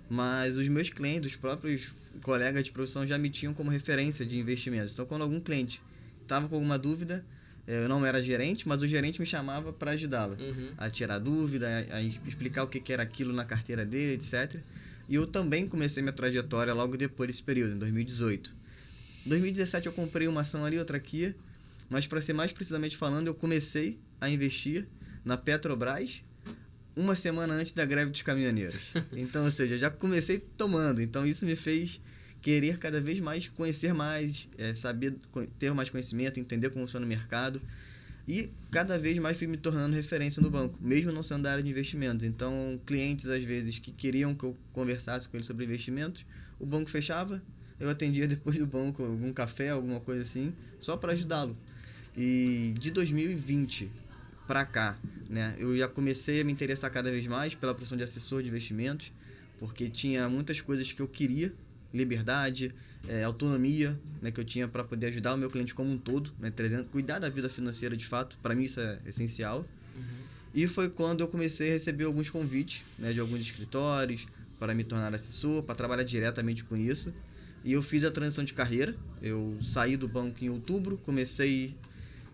Speaker 4: mas os meus clientes, os próprios colegas de profissão já me tinham como referência de investimentos. Então, quando algum cliente estava com alguma dúvida, eu não era gerente, mas o gerente me chamava para ajudá-lo a tirar dúvida, a explicar o que era aquilo na carteira dele, etc. E eu também comecei minha trajetória logo depois desse período, em 2018. Em 2017 eu comprei uma ação ali, outra aqui, mas para ser mais precisamente falando, eu comecei a investir na Petrobras uma semana antes da greve dos caminhoneiros. Então, ou seja, já comecei tomando. Então, isso me fez querer cada vez mais conhecer mais, saber ter mais conhecimento, entender como funciona o mercado. E cada vez mais fui me tornando referência no banco, mesmo não sendo da área de investimentos. Então, clientes, às vezes, que queriam que eu conversasse com eles sobre investimentos, o banco fechava, eu atendia depois do banco algum café, alguma coisa assim, só para ajudá-lo. E de 2020 para cá, né, eu já comecei a me interessar cada vez mais pela profissão de assessor de investimentos, porque tinha muitas coisas que eu queria, liberdade, autonomia, né, que eu tinha para poder ajudar o meu cliente como um todo, né, cuidar da vida financeira de fato, para mim isso é essencial. E foi quando eu comecei a receber alguns convites, né, de alguns escritórios para me tornar assessor, para trabalhar diretamente com isso. E eu fiz a transição de carreira, eu saí do banco em outubro, comecei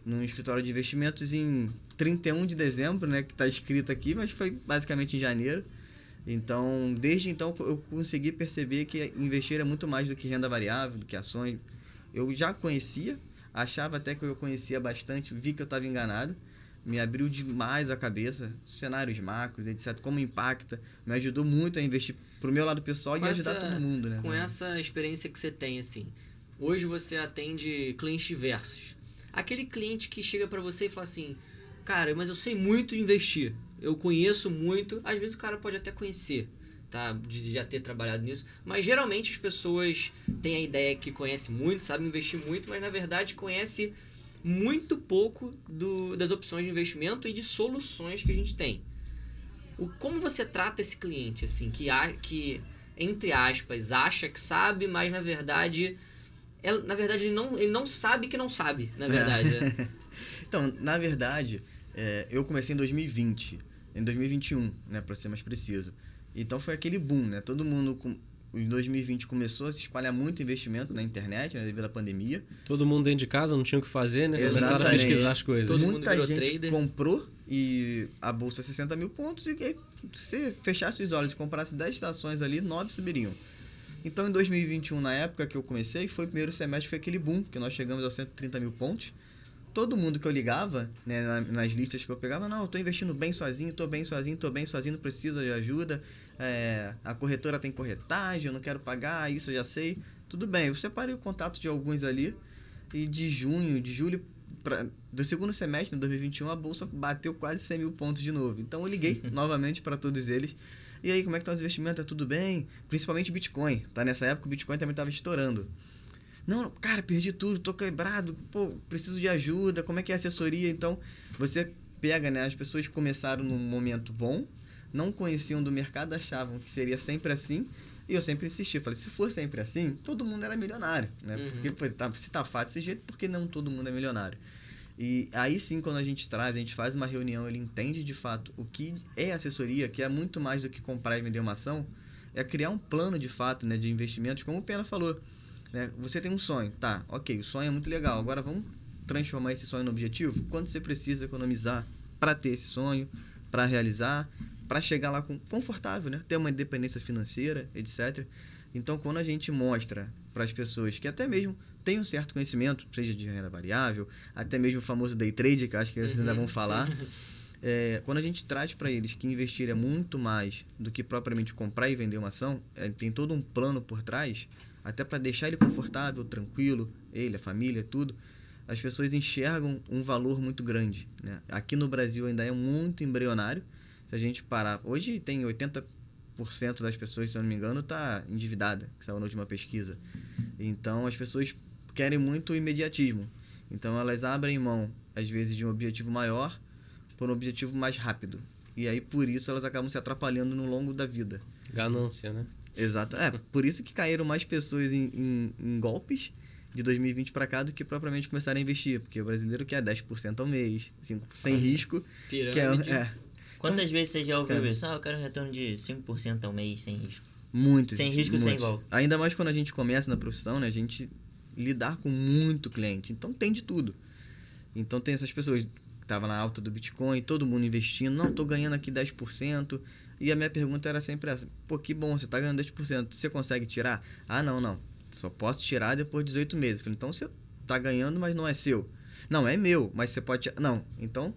Speaker 4: num escritório de investimentos em 31 de dezembro, né, que está escrito aqui, mas foi basicamente em janeiro. Então, desde então, eu consegui perceber que investir é muito mais do que renda variável, do que ações. Eu já conhecia, achava até que eu conhecia bastante, vi que eu estava enganado, me abriu demais a cabeça, cenários macros, etc., como impacta, me ajudou muito a investir pro meu lado pessoal e ajudar todo mundo, né?
Speaker 1: Com essa experiência que você tem, assim, hoje você atende clientes diversos. Aquele cliente que chega para você e fala assim, cara, mas eu sei muito investir, eu conheço muito, às vezes o cara pode até conhecer, tá, de já ter trabalhado nisso, mas geralmente as pessoas têm a ideia que conhece muito, sabe investir muito, mas na verdade conhece muito pouco das opções de investimento e de soluções que a gente tem. Como você trata esse cliente, assim, que entre aspas, acha que sabe, mas na verdade ele não sabe que não sabe, na verdade.
Speaker 4: Então, na verdade, eu comecei em 2020, em 2021, né, para ser mais preciso. Então foi aquele boom, né? Todo mundo em 2020 começou a se espalhar muito investimento na internet, né, devido à pandemia.
Speaker 3: Todo mundo dentro de casa, não tinha o que fazer, né?
Speaker 4: Exatamente.
Speaker 3: Começaram a pesquisar as coisas.
Speaker 1: Todo mundo
Speaker 4: Muita
Speaker 1: virou
Speaker 4: gente
Speaker 1: trader.
Speaker 4: comprou e a bolsa 60 mil pontos e aí, se você fechasse os olhos e comprasse 10 ações ali, 9 subiriam. Então, em 2021, na época que eu comecei, foi o primeiro semestre, foi aquele boom, que nós chegamos aos 130 mil pontos. Todo mundo que eu ligava, né, nas listas que eu pegava, não, eu tô investindo bem sozinho, tô bem sozinho, não precisa de ajuda, a corretora tem corretagem, eu não quero pagar, isso eu já sei. Tudo bem, eu separei o contato de alguns ali e de julho, do segundo semestre, de 2021, a bolsa bateu quase 100 mil pontos de novo. Então eu liguei novamente para todos eles. E aí, como é que estão os investimentos? Tá tudo bem? Principalmente Bitcoin, tá? Nessa época o Bitcoin também estava estourando. Não, cara, perdi tudo, tô quebrado, pô, preciso de ajuda, como é que é a assessoria? Então, você pega, né, as pessoas começaram num momento bom, não conheciam do mercado, achavam que seria sempre assim, e eu sempre insisti, falei, se for sempre assim, todo mundo era milionário, né? Porque, pô, se tá fácil desse jeito, por que não todo mundo é milionário? E aí sim, quando a gente faz uma reunião, ele entende de fato o que é assessoria, que é muito mais do que comprar e vender uma ação, é criar um plano de fato, né, de investimentos, como o Pena falou. Né? Você tem um sonho, tá, ok, o sonho é muito legal, agora vamos transformar esse sonho no objetivo? Quanto você precisa economizar para ter esse sonho, para realizar, para chegar lá confortável, né? Ter uma independência financeira, etc. Então, quando a gente mostra para as pessoas que até mesmo têm um certo conhecimento, seja de renda variável, até mesmo o famoso day trade, que acho que vocês ainda vão falar, quando a gente traz para eles que investir é muito mais do que propriamente comprar e vender uma ação, tem todo um plano por trás, até para deixar ele confortável, tranquilo, ele, a família, tudo, as pessoas enxergam um valor muito grande, né? Aqui no Brasil ainda é muito embrionário. Se a gente parar... Hoje tem 80% das pessoas, se eu não me engano, está endividada, que saiu na última pesquisa. Então, as pessoas querem muito imediatismo. Então, elas abrem mão, às vezes, de um objetivo maior por um objetivo mais rápido. E aí, por isso, elas acabam se atrapalhando no longo da vida.
Speaker 3: Ganância, né?
Speaker 4: Exato. Por isso que caíram mais pessoas em golpes de 2020 para cá do que propriamente começaram a investir. Porque o brasileiro quer 10% ao mês, 5%, sem risco.
Speaker 1: Pirâmide.
Speaker 2: Quantas vezes você já ouviu isso? Eu quero um retorno de 5% ao mês sem risco.
Speaker 4: Muitos.
Speaker 2: Sem risco,
Speaker 4: muitos.
Speaker 2: sem golpe.
Speaker 4: Ainda mais quando a gente começa na profissão, né? A gente lidar com muito cliente. Então, tem de tudo. Então, tem essas pessoas que estavam na alta do Bitcoin, todo mundo investindo. Não, tô ganhando aqui 10%. E a minha pergunta era sempre essa. Pô, que bom, você tá ganhando 10%. Você consegue tirar? Ah, não. Só posso tirar depois de 18 meses. Eu falei, então você tá ganhando, mas não é seu. Não, é meu, mas você pode tirar. Não, então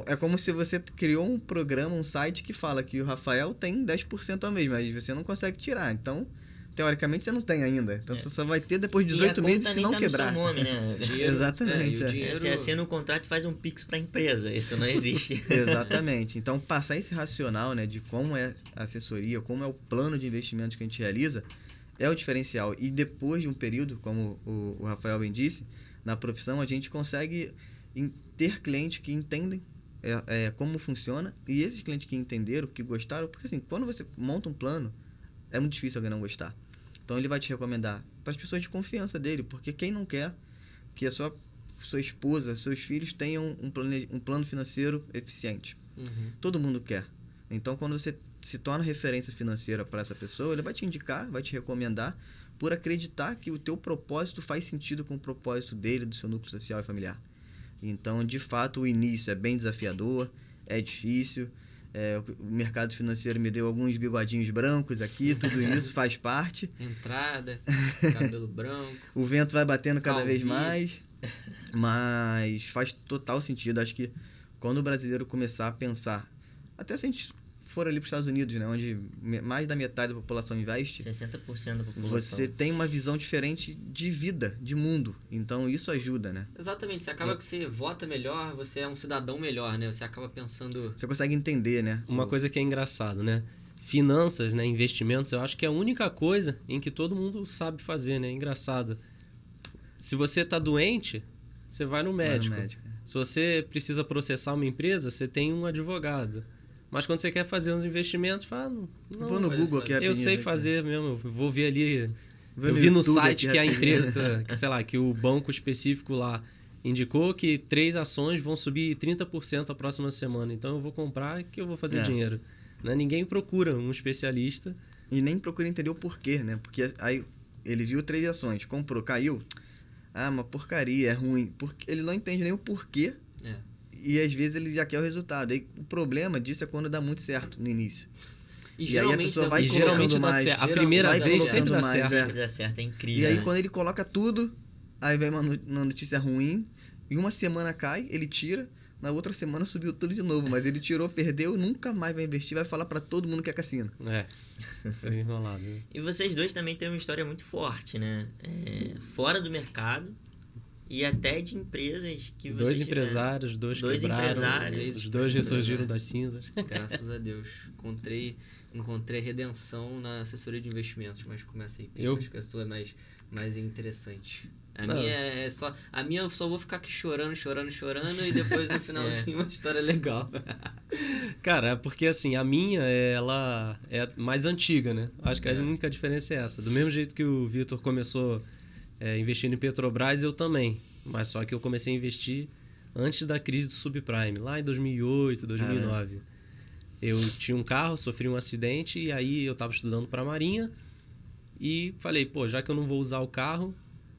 Speaker 4: é como se você criou um programa, um site que fala que o Rafael tem 10% ao mês, mas você não consegue tirar. Então, teoricamente, você não tem ainda. Então, você só vai ter depois de 18 meses se não quebrar.
Speaker 2: No seu nome, né?
Speaker 4: Exatamente.
Speaker 2: Você assina um contrato e faz um Pix para a empresa. Isso não existe.
Speaker 4: Exatamente. Então, passar esse racional, né, de como é a assessoria, como é o plano de investimentos que a gente realiza, é o diferencial. E depois de um período, como o Rafael bem disse, na profissão, a gente consegue ter clientes que entendem como funciona, e esses clientes que entenderam, que gostaram, porque assim, quando você monta um plano, é muito difícil alguém não gostar. Então ele vai te recomendar para as pessoas de confiança dele, porque quem não quer que a sua esposa, seus filhos tenham um plano financeiro eficiente? Todo mundo quer. Então quando você se torna referência financeira para essa pessoa, ele vai te indicar, vai te recomendar, por acreditar que o teu propósito faz sentido com o propósito dele, do seu núcleo social e familiar. Então, de fato, o início é bem desafiador, é difícil. O mercado financeiro me deu alguns bigodinhos brancos aqui, tudo isso faz parte.
Speaker 1: Entrada, cabelo branco.
Speaker 4: O vento vai batendo cada
Speaker 1: calvície.
Speaker 4: vez mais, mas faz total sentido. Acho que quando o brasileiro começar a pensar, até se a gente for ali para os Estados Unidos, né, onde mais da metade da população investe,
Speaker 2: 60% da população.
Speaker 4: Você tem uma visão diferente de vida, de mundo. Então, isso ajuda, né?
Speaker 1: Exatamente. Você acaba que você vota melhor, você é um cidadão melhor, né? Você acaba pensando...
Speaker 4: Você consegue entender, né?
Speaker 3: Uma coisa que é engraçado, né? Finanças, né? Investimentos, eu acho que é a única coisa em que todo mundo sabe fazer, né? Engraçado. Se você tá doente, você vai no médico. Se você precisa processar uma empresa, você tem um advogado. Mas quando você quer fazer uns investimentos, fala... Não,
Speaker 4: vou no Google aqui.
Speaker 3: Eu sei fazer mesmo, vou ver ali... Eu vi no site que a empresa, que sei lá, que o banco específico lá indicou que 3 ações vão subir 30% a próxima semana. Então eu vou comprar que eu vou fazer dinheiro. Né? Ninguém procura um especialista.
Speaker 4: E nem procura entender o porquê, né? Porque aí ele viu 3 ações, comprou, caiu. Ah, uma porcaria, é ruim. Porque ele não entende nem o porquê. E às vezes ele já quer o resultado. Aí o problema disso é quando dá muito certo no início.
Speaker 1: E
Speaker 4: aí a pessoa vai
Speaker 3: geralmente
Speaker 4: colocando mais.
Speaker 3: a primeira
Speaker 4: vai
Speaker 3: vez sempre dá
Speaker 4: colocando mais,
Speaker 3: certo.
Speaker 2: Sempre dá certo, é incrível.
Speaker 4: E aí
Speaker 2: né?
Speaker 4: quando ele coloca tudo, aí vem uma notícia ruim, e uma semana cai, ele tira, na outra semana subiu tudo de novo, mas ele tirou, perdeu, nunca mais vai investir, vai falar pra todo mundo que é cassino.
Speaker 3: Isso é enrolado. Né?
Speaker 2: E vocês dois também têm uma história muito forte, né? Fora do mercado e até de empresas que vocês
Speaker 3: 2 empresários, 2 quebraram,
Speaker 2: empresários.
Speaker 3: os 2 ressurgiram das cinzas.
Speaker 1: Graças a Deus. Encontrei redenção na assessoria de investimentos, mas começa aí. Acho que a sua é mais interessante. A minha eu só vou ficar aqui chorando e depois no finalzinho uma história legal.
Speaker 3: Cara, porque assim, a minha, ela é mais antiga, né? Acho que a única diferença é essa. Do mesmo jeito que o Vitor começou investindo em Petrobras, eu também. Mas só que eu comecei a investir antes da crise do subprime, lá em 2008, 2009. Eu tinha um carro, sofri um acidente e aí eu estava estudando para a Marinha e falei, pô, já que eu não vou usar o carro,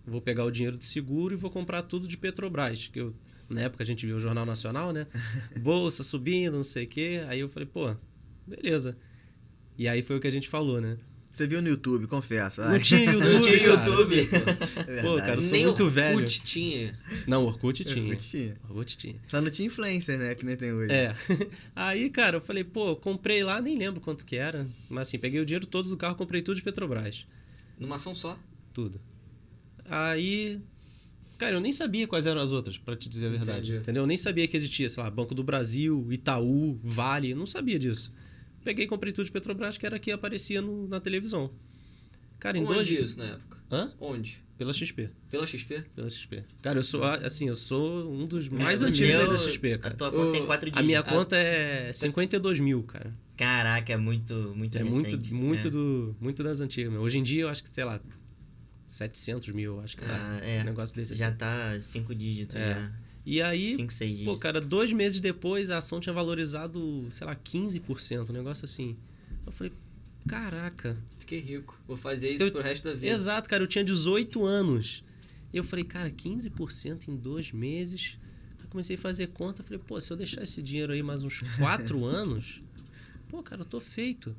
Speaker 3: vou pegar o dinheiro de seguro e vou comprar tudo de Petrobras. Que na época a gente viu o Jornal Nacional, né? Bolsa subindo, não sei o quê. Aí eu falei, pô, beleza. E aí foi o que a gente falou, né?
Speaker 4: Você viu no YouTube, confesso.
Speaker 3: Não tinha YouTube,
Speaker 4: É
Speaker 3: pô, cara, eu sou
Speaker 1: Nem
Speaker 3: muito velho.
Speaker 1: Orkut tinha.
Speaker 3: Não, Orkut tinha.
Speaker 4: Orkut tinha. Só não tinha influencer, né? Que nem tem hoje.
Speaker 3: Aí, cara, eu falei, pô, comprei lá, nem lembro quanto que era. Mas assim, peguei o dinheiro todo do carro, comprei tudo de Petrobras.
Speaker 1: Numa ação só?
Speaker 3: Tudo. Aí, cara, eu nem sabia quais eram as outras, pra te dizer a verdade.
Speaker 1: Entendi.
Speaker 3: Entendeu? Eu nem sabia que existia, sei lá, Banco do Brasil, Itaú, Vale, eu não sabia disso. Peguei e comprei tudo de Petrobras, que era que aparecia na televisão. Cara, em
Speaker 1: Onde isso na época?
Speaker 3: Hã?
Speaker 1: Onde?
Speaker 3: Pela XP.
Speaker 1: Pela XP?
Speaker 3: Pela XP. Cara, eu sou um dos mais antigos aí da XP, cara.
Speaker 2: A tua conta tem 4 dígitos.
Speaker 3: A minha conta é 52 mil, cara.
Speaker 2: Caraca, é muito recente.
Speaker 3: Muito das antigas. Hoje em dia, eu acho que, sei lá, 700 mil, acho que tá. Um negócio desse
Speaker 2: Já
Speaker 3: assim.
Speaker 2: tá 5 dígitos, já.
Speaker 3: E aí,
Speaker 2: 5, 6 dígitos.
Speaker 3: pô, cara, 2 meses depois a ação tinha valorizado, sei lá, 15%, um negócio assim. Eu falei, caraca.
Speaker 1: Fiquei rico. Vou fazer isso pro resto da vida.
Speaker 3: Exato, cara, eu tinha 18 anos. E eu falei, cara, 15% em 2 meses. Aí comecei a fazer conta, falei, pô, se eu deixar esse dinheiro aí mais uns 4 anos, pô, cara, eu tô feito.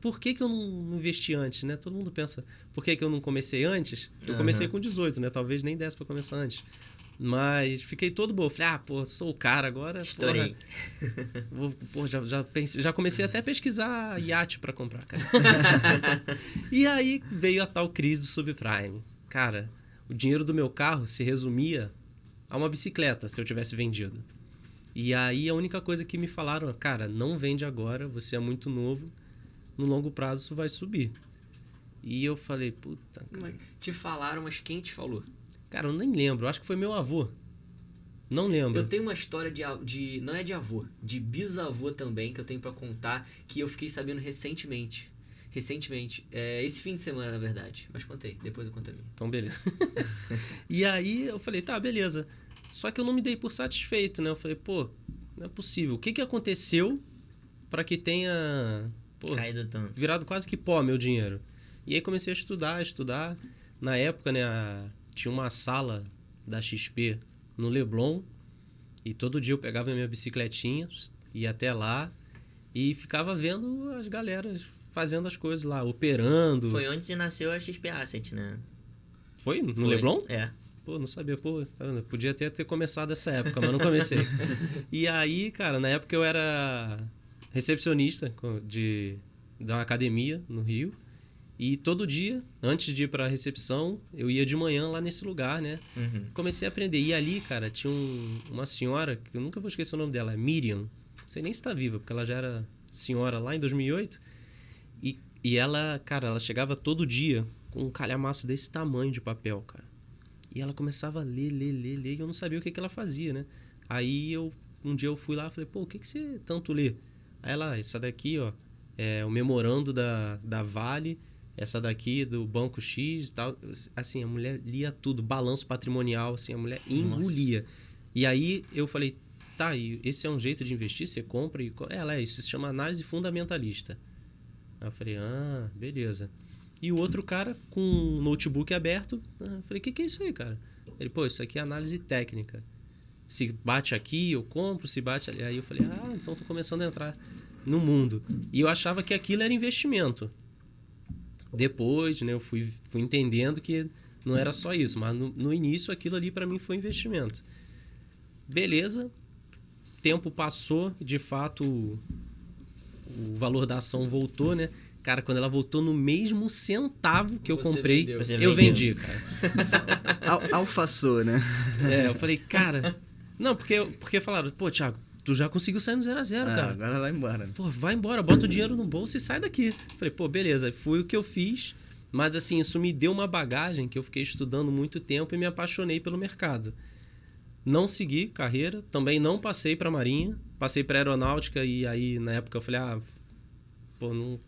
Speaker 3: Por que eu não investi antes, né? Todo mundo pensa, por que eu não comecei antes? Eu comecei com 18, né? Talvez nem desse pra começar antes. Mas fiquei todo bobo. Falei, pô, sou o cara agora.
Speaker 2: Estourei.
Speaker 3: Já comecei até a pesquisar iate pra comprar, cara. E aí veio a tal crise do subprime. Cara, o dinheiro do meu carro se resumia a uma bicicleta, se eu tivesse vendido. E aí a única coisa que me falaram, cara, não vende agora, você é muito novo. No longo prazo isso vai subir. E eu falei, puta, cara.
Speaker 1: Te falaram, mas quem te falou?
Speaker 3: Cara, eu nem lembro. Acho que foi meu avô. Não lembro.
Speaker 1: Eu tenho uma história de não é de avô, de bisavô também, que eu tenho pra contar, que eu fiquei sabendo recentemente. Esse fim de semana, na verdade. Mas contei, depois eu conto a minha.
Speaker 3: Então, beleza. E aí eu falei, tá, beleza. Só que eu não me dei por satisfeito, né? Eu falei, pô, não é possível. O que aconteceu pra que tenha... Pô,
Speaker 2: Caído tanto.
Speaker 3: virado quase que pó meu dinheiro. E aí comecei a estudar. Na época, né, tinha uma sala da XP no Leblon. E todo dia eu pegava a minha bicicletinha, ia até lá e ficava vendo as galeras fazendo as coisas lá, operando.
Speaker 2: Foi onde nasceu a XP Asset, né?
Speaker 3: Foi? No Leblon?
Speaker 2: É.
Speaker 3: Pô, não sabia. Pô, podia ter começado essa época, mas não comecei. E aí, cara, na época eu era recepcionista de uma academia no Rio. E todo dia, antes de ir pra recepção, eu ia de manhã lá nesse lugar, né?
Speaker 2: Uhum.
Speaker 3: Comecei a aprender. E ali, cara, tinha uma senhora, que eu nunca vou esquecer o nome dela, é Miriam. Não sei nem se tá viva, porque ela já era senhora lá em 2008. E ela, cara, ela chegava todo dia com um calhamaço desse tamanho de papel, cara. E ela começava a ler, e eu não sabia o que ela fazia, né? Aí um dia eu fui lá e falei, pô, o que você tanto lê? Aí ela, essa daqui, ó, é o memorando da Vale, essa daqui do banco X e tal. Assim, a mulher lia tudo, balanço patrimonial, assim, a mulher engolia. E aí eu falei, tá, e esse é um jeito de investir? Você compra e... isso se chama análise fundamentalista. Aí eu falei, beleza. E o outro cara com um notebook aberto, eu falei, o que é isso aí, cara? Ele, pô, isso aqui é análise técnica. Se bate aqui, eu compro, se bate ali. Aí eu falei, então tô começando a entrar no mundo. E eu achava que aquilo era investimento. Depois, né, eu fui entendendo que não era só isso, mas no início aquilo ali para mim foi investimento. Beleza, tempo passou, de fato o valor da ação voltou, né? Cara, quando ela voltou no mesmo centavo que eu comprei, eu vendi, cara.
Speaker 4: Alfaçou, né?
Speaker 3: Eu falei, cara... Não, porque falaram, pô, Thiago, tu já conseguiu sair no 0 a 0, cara.
Speaker 4: Agora vai embora.
Speaker 3: Pô, vai embora, bota o dinheiro no bolso e sai daqui. Falei, pô, beleza, foi o que eu fiz, mas assim, isso me deu uma bagagem que eu fiquei estudando muito tempo e me apaixonei pelo mercado. Não segui carreira, também não passei para Marinha, passei para Aeronáutica e aí na época eu falei, pô,
Speaker 2: não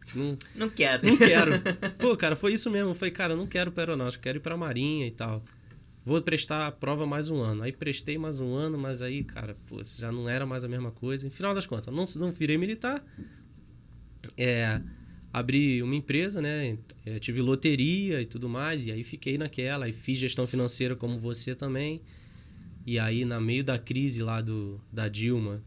Speaker 2: quero.
Speaker 3: Não quero. Pô, cara, foi isso mesmo. Eu falei, cara, eu não quero para Aeronáutica, quero ir para Marinha e tal. Vou prestar a prova mais um ano. Aí prestei mais um ano, mas aí, cara, pô, já não era mais a mesma coisa. Em final das contas, não virei militar. Abri uma empresa, né? Tive loteria e tudo mais. E aí fiquei naquela. Aí fiz gestão financeira como você também. E aí, no meio da crise lá da Dilma,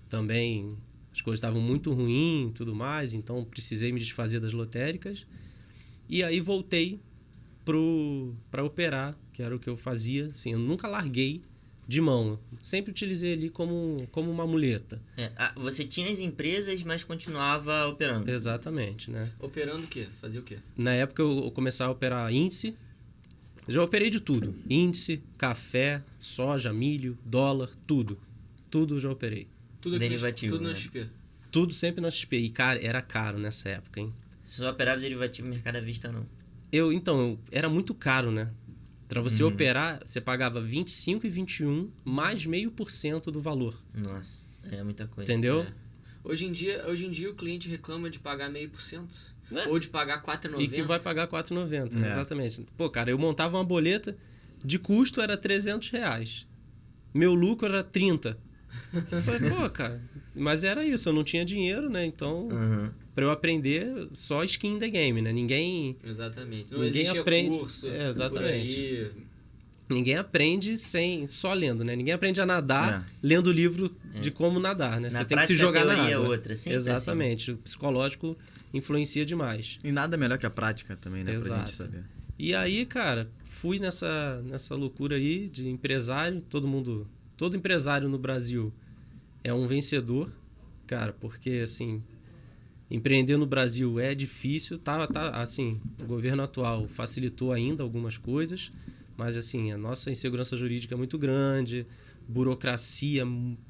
Speaker 3: também as coisas estavam muito ruins e tudo mais. Então, precisei me desfazer das lotéricas. E aí, voltei para operar, que era o que eu fazia. Assim, eu nunca larguei de mão. Sempre utilizei ali como uma muleta.
Speaker 2: Você tinha as empresas, mas continuava operando.
Speaker 3: Exatamente, né?
Speaker 1: Operando o quê? Fazia o quê?
Speaker 3: Na época eu começava a operar índice. Já operei de tudo. Índice, café, soja, milho, dólar, tudo. Tudo já operei.
Speaker 1: Tudo
Speaker 2: derivativo,
Speaker 1: tudo
Speaker 2: né?
Speaker 1: na XP.
Speaker 3: Tudo sempre na XP. E, cara, era caro nessa época, hein?
Speaker 2: Você só operava derivativo mercado à vista, não?
Speaker 3: Era muito caro, né? Para você operar, você pagava 25 e 21 mais 0,5% do valor.
Speaker 2: Nossa, é muita coisa.
Speaker 3: Entendeu?
Speaker 1: Hoje em dia o cliente reclama de pagar 0,5%. Ou de pagar 4,90.
Speaker 3: E que vai pagar 4,90, exatamente. Pô, cara, eu montava uma boleta, de custo era R$300. Meu lucro era 30. Eu falei, pô, cara, mas era isso, eu não tinha dinheiro, né? Então, pra eu aprender, só skin in the game, né? Ninguém...
Speaker 1: Exatamente. Não
Speaker 3: ninguém
Speaker 1: existe
Speaker 3: aprende,
Speaker 1: curso
Speaker 3: exatamente.
Speaker 1: por aí.
Speaker 3: Ninguém aprende só lendo, né? Ninguém aprende a nadar lendo livro de como nadar, né?
Speaker 2: Na
Speaker 3: você tem que se jogar na água.
Speaker 2: é outra,
Speaker 3: exatamente. O psicológico influencia demais.
Speaker 4: E nada melhor que a prática também, né?
Speaker 3: Exato.
Speaker 4: Pra gente saber.
Speaker 3: E aí, cara, fui nessa loucura aí de empresário. Todo empresário no Brasil é um vencedor, cara, porque, assim, empreender no Brasil é difícil. Assim, o governo atual facilitou ainda algumas coisas, mas, assim, a nossa insegurança jurídica é muito grande, burocracia,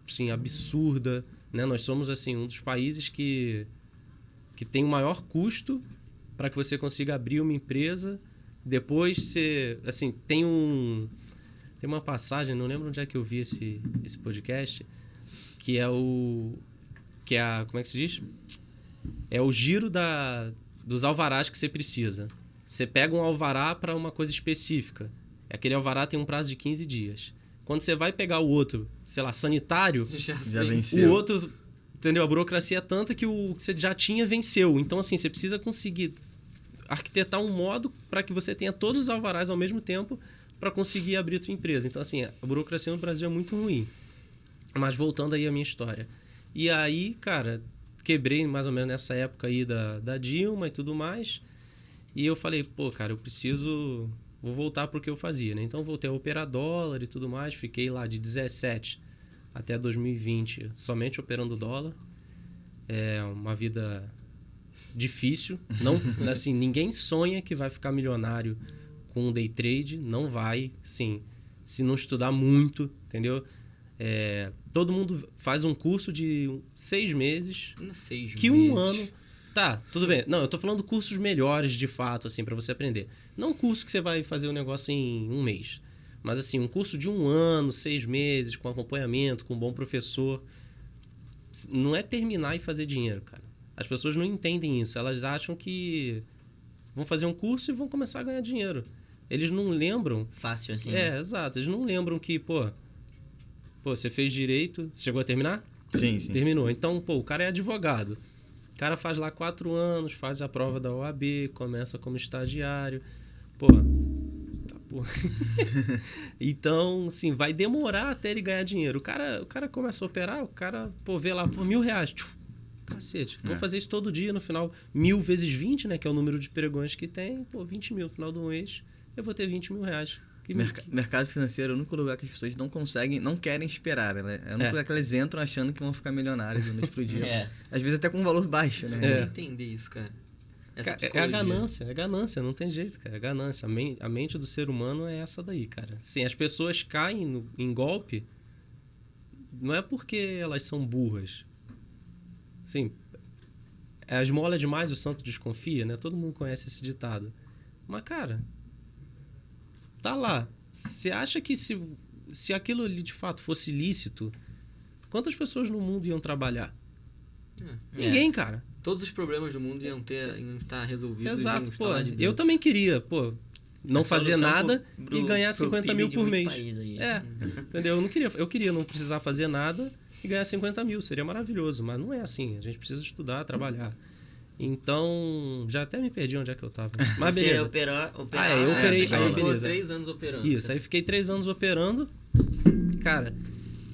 Speaker 3: assim, absurda, né? Nós somos, assim, um dos países que tem o maior custo para que você consiga abrir uma empresa. Depois você, assim, tem uma passagem, não lembro onde é que eu vi esse podcast, que é como é que se diz? É o giro dos alvarás que você precisa. Você pega um alvará para uma coisa específica. Aquele alvará tem um prazo de 15 dias. Quando você vai pegar o outro, sei lá, sanitário,
Speaker 4: Já venceu.
Speaker 3: o outro, entendeu? A burocracia é tanta que o que você já tinha venceu. Então, assim, você precisa conseguir arquitetar um modo para que você tenha todos os alvarás ao mesmo tempo para conseguir abrir a tua empresa. Então, assim, a burocracia no Brasil é muito ruim. Mas voltando aí à minha história. E aí, cara, quebrei mais ou menos nessa época aí da Dilma e tudo mais. E eu falei, pô, cara, vou voltar pro que eu fazia, né? Então, voltei a operar dólar e tudo mais. Fiquei lá de 17 até 2020 somente operando dólar. É uma vida difícil. Não, assim, ninguém sonha que vai ficar milionário com um day trade. Não vai, sim, se não estudar muito, entendeu? Todo mundo faz um curso de 6 meses.
Speaker 1: 6
Speaker 3: que
Speaker 1: meses.
Speaker 3: Um ano... Tá, tudo bem. Não, eu tô falando cursos melhores, de fato, assim, para você aprender. Não um curso que você vai fazer o negócio em um mês. Mas, assim, um curso de 1 ano, 6 meses, com acompanhamento, com um bom professor. Não é terminar e fazer dinheiro, cara. As pessoas não entendem isso. Elas acham que vão fazer um curso e vão começar a ganhar dinheiro. Eles não lembram...
Speaker 2: Fácil assim.
Speaker 3: Exato. Eles não lembram que, pô, você fez direito... Você chegou a terminar?
Speaker 4: Sim.
Speaker 3: Terminou. Então, o cara é advogado. O cara faz lá 4 anos, faz a prova da OAB, começa como estagiário. Então, assim, vai demorar até ele ganhar dinheiro. O cara começa a operar, o cara, vê lá, por R$1.000. Cacete, vou fazer isso todo dia no final. 1.000 vezes 20, né? Que é o número de pregões que tem. 20 mil no final do mês, eu vou ter R$20 mil.
Speaker 4: Mercado financeiro é o único lugar que as pessoas não querem esperar, né? É o único lugar que elas entram achando que vão ficar milionários da noite pro dia. Às vezes até com um valor baixo, né?
Speaker 1: Eu não entender isso, cara.
Speaker 3: É a ganância, não tem jeito, cara. É ganância. A mente do ser humano é essa daí, cara. Assim, as pessoas caem em golpe, não é porque elas são burras. Assim, a esmola demais, o santo desconfia, né? Todo mundo conhece esse ditado. Mas, cara, tá lá. Você acha que se aquilo ali de fato fosse lícito, quantas pessoas no mundo iam trabalhar? Ninguém, cara.
Speaker 1: Todos os problemas do mundo iam estar resolvidos.
Speaker 3: Exato, eu também queria, não fazer nada e ganhar 50 mil por mês. Entendeu? Eu queria não precisar fazer nada e ganhar 50 mil, seria maravilhoso, mas não é assim, a gente precisa estudar, trabalhar. Então, já até me perdi onde é que eu tava. Mas beleza.
Speaker 2: Você operou?
Speaker 3: Eu operei, aí beleza.
Speaker 1: 3 anos operando.
Speaker 3: Isso, aí fiquei 3 anos operando, cara.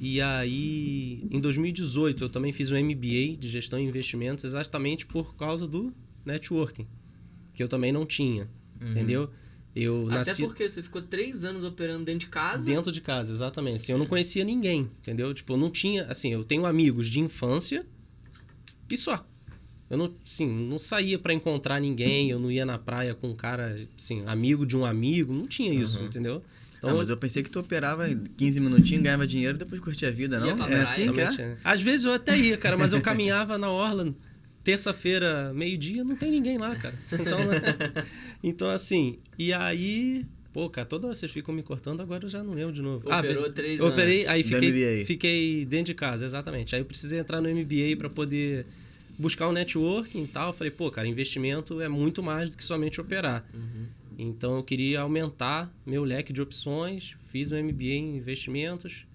Speaker 3: E aí, em 2018, eu também fiz um MBA de Gestão e Investimentos exatamente por causa do networking, que eu também não tinha, entendeu?
Speaker 1: Até porque você ficou 3 anos operando dentro de casa?
Speaker 3: Dentro de casa, exatamente. Assim, eu não conhecia ninguém, entendeu? Tipo, eu não tinha... Assim, eu tenho amigos de infância e só. Eu não saía pra encontrar ninguém, eu não ia na praia com um cara, assim, amigo de um amigo, não tinha isso, entendeu?
Speaker 4: Então, mas eu pensei que tu operava 15 minutinhos, ganhava dinheiro e depois curtia a vida, não?
Speaker 1: É
Speaker 4: assim que é?
Speaker 3: Às vezes eu até ia, cara, mas eu caminhava na orla, terça-feira, meio-dia, não tem ninguém lá, cara. Então, assim, e aí... cara, toda hora vocês ficam me cortando, agora eu já não lembro de novo.
Speaker 1: Operou 3 anos.
Speaker 3: Operei, aí fiquei dentro de casa, exatamente. Aí eu precisei entrar no MBA para poder buscar um networking e tal. Falei, cara, investimento é muito mais do que somente operar. Então, eu queria aumentar meu leque de opções, fiz um MBA em investimentos.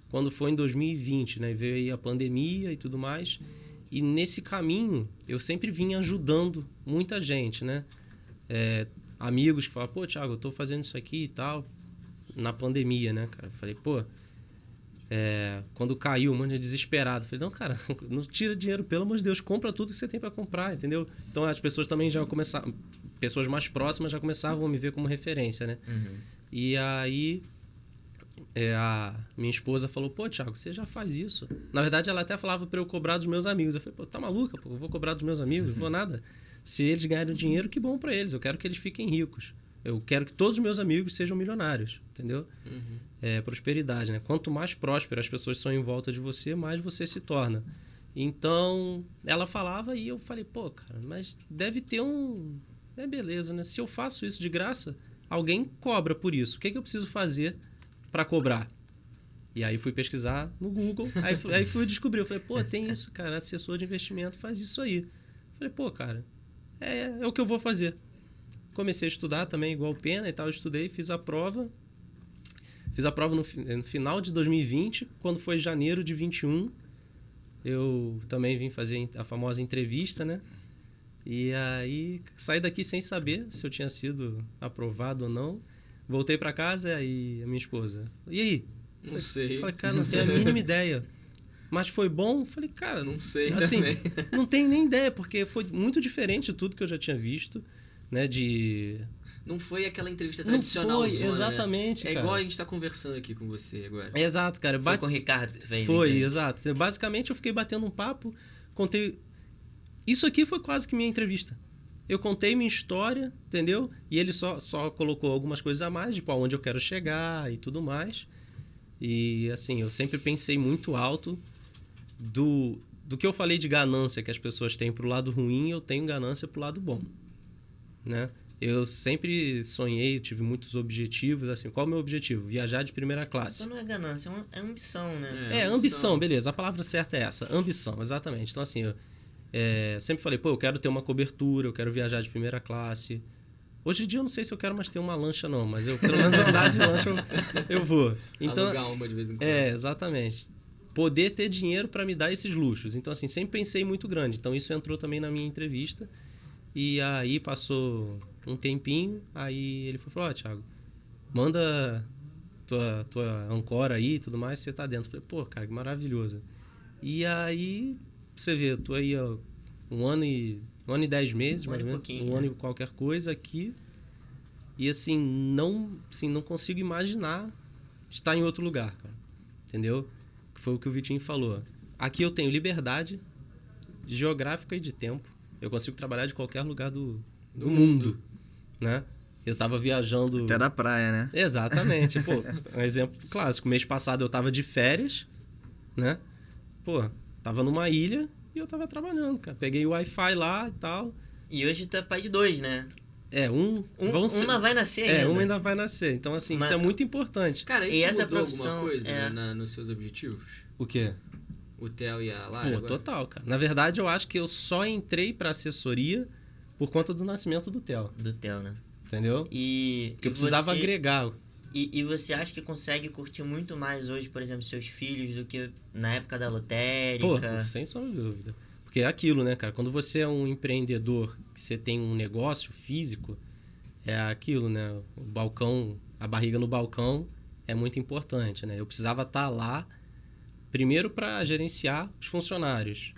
Speaker 3: Quando foi em 2020, né? Veio aí a pandemia e tudo mais. E nesse caminho, eu sempre vinha ajudando muita gente, né? Amigos que falavam, Thiago, eu tô fazendo isso aqui e tal. Na pandemia, né, cara? Eu falei, quando caiu, um monte de desesperado. Eu falei, não, cara, não tira dinheiro, pelo amor de Deus, compra tudo que você tem para comprar, entendeu? Então, as pessoas também já começaram... Pessoas mais próximas já começavam a me ver como referência, né? E aí, a minha esposa falou, Thiago, você já faz isso. Na verdade, ela até falava para eu cobrar dos meus amigos. Eu falei, tá maluca, eu vou cobrar dos meus amigos? Não vou nada. Se eles ganharem dinheiro, que bom para eles. Eu quero que eles fiquem ricos. Eu quero que todos os meus amigos sejam milionários, entendeu? Prosperidade, né? Quanto mais próspero as pessoas são em volta de você, mais você se torna. Então, ela falava e eu falei, cara, mas deve ter beleza, né? Se eu faço isso de graça, alguém cobra por isso. O que eu preciso fazer para cobrar? E aí fui pesquisar no Google, aí fui descobrir. Eu falei, tem isso, cara, assessor de investimento faz isso aí. Eu falei, cara, é o que eu vou fazer. Comecei a estudar também, igual o Pena e tal, estudei, fiz a prova. Fiz a prova no final de 2020, quando foi janeiro de 21, eu também vim fazer a famosa entrevista, né? E aí, saí daqui sem saber se eu tinha sido aprovado ou não. Voltei pra casa e a minha esposa, e aí?
Speaker 1: Não sei.
Speaker 3: Falei, cara, não tenho a mínima ideia. Mas foi bom? Falei, cara...
Speaker 1: Não sei
Speaker 3: assim,
Speaker 1: também.
Speaker 3: Não tenho nem ideia, porque foi muito diferente de tudo que eu já tinha visto, né?
Speaker 1: Não foi aquela entrevista tradicional.
Speaker 3: Não foi, exatamente,
Speaker 1: né?
Speaker 3: cara.
Speaker 1: Igual a gente tá conversando aqui com você agora.
Speaker 3: Exato, cara.
Speaker 2: Foi com o Ricardo que fez.
Speaker 3: Foi, exato. Basicamente, eu fiquei batendo um papo, contei... Isso aqui foi quase que minha entrevista. Eu contei minha história, entendeu? E ele só colocou algumas coisas a mais, tipo, aonde eu quero chegar e tudo mais. E, assim, eu sempre pensei muito alto do que eu falei de ganância que as pessoas têm pro lado ruim, eu tenho ganância pro lado bom, né? Eu sempre sonhei, tive muitos objetivos, assim, qual é o meu objetivo? Viajar de primeira classe.
Speaker 2: Então não é ganância, é ambição, né?
Speaker 3: Ambição, beleza, a palavra certa é essa, ambição, exatamente. Então, assim, eu sempre falei, eu quero ter uma cobertura, eu quero viajar de primeira classe, Hoje em dia eu não sei se eu quero mais ter uma lancha não, mas eu pelo menos andar de lancha eu vou. Então,
Speaker 1: alugar uma de vez em quando.
Speaker 3: exatamente. Poder ter dinheiro para me dar esses luxos. Então, assim, sempre pensei muito grande. Então, isso entrou também na minha entrevista. E aí, passou um tempinho, aí ele falou, ó, Thiago, manda tua Ancora aí e tudo mais, você tá dentro. Eu falei, pô, cara, que maravilhoso. E aí, você vê, eu tô aí, ó, um ano e 10 meses, mais ou menos, um ano e qualquer coisa aqui. E assim, não consigo imaginar estar em outro lugar, cara. Entendeu? Que foi o que o Vitinho falou. Aqui eu tenho liberdade geográfica e de tempo. Eu consigo trabalhar de qualquer lugar do mundo, né? Eu tava viajando...
Speaker 4: Até da praia, né?
Speaker 3: Exatamente. Pô, um exemplo clássico. Mês passado eu tava de férias, né? Pô, tava numa ilha e eu tava trabalhando, cara. Peguei o Wi-Fi lá e tal.
Speaker 2: E hoje tu é pai de 2, né?
Speaker 3: Uma
Speaker 2: vai nascer ainda.
Speaker 3: Uma ainda vai nascer. Então, assim, isso é muito importante.
Speaker 1: Cara, isso
Speaker 2: e essa
Speaker 1: mudou
Speaker 2: profissão
Speaker 1: alguma coisa nos seus objetivos?
Speaker 3: O quê?
Speaker 1: O Theo e a Lara?
Speaker 3: Pô,
Speaker 1: agora?
Speaker 3: total, cara. Na verdade, eu acho que eu só entrei pra assessoria por conta do nascimento do Theo.
Speaker 2: Do Theo, né?
Speaker 3: Entendeu? Porque eu precisava agregar.
Speaker 2: E você acha que consegue curtir muito mais hoje, por exemplo, seus filhos do que na época da lotérica?
Speaker 3: Pô, sem sombra de dúvida. Porque é aquilo, né, cara? Quando você é um empreendedor, que você tem um negócio físico, é aquilo, né? O balcão, a barriga no balcão é muito importante, né? Eu precisava estar lá, primeiro para gerenciar os funcionários,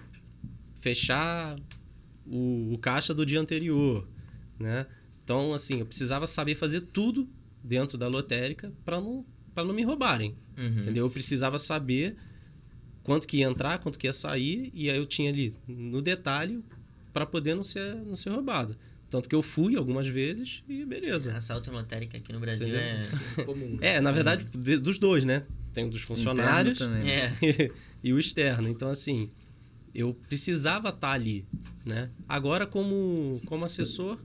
Speaker 3: fechar o caixa do dia anterior, né? Então, assim, eu precisava saber fazer tudo dentro da lotérica para não me roubarem, entendeu? Eu precisava saber quanto que ia entrar, quanto que ia sair, e aí eu tinha ali no detalhe para poder não ser roubado. Tanto que eu fui algumas vezes e beleza.
Speaker 2: Assalto em lotérica aqui no Brasil é
Speaker 1: comum.
Speaker 3: Na verdade, dos dois, né? Tem o dos funcionários e o externo. Então, assim, eu precisava estar ali, né? Agora, como assessor,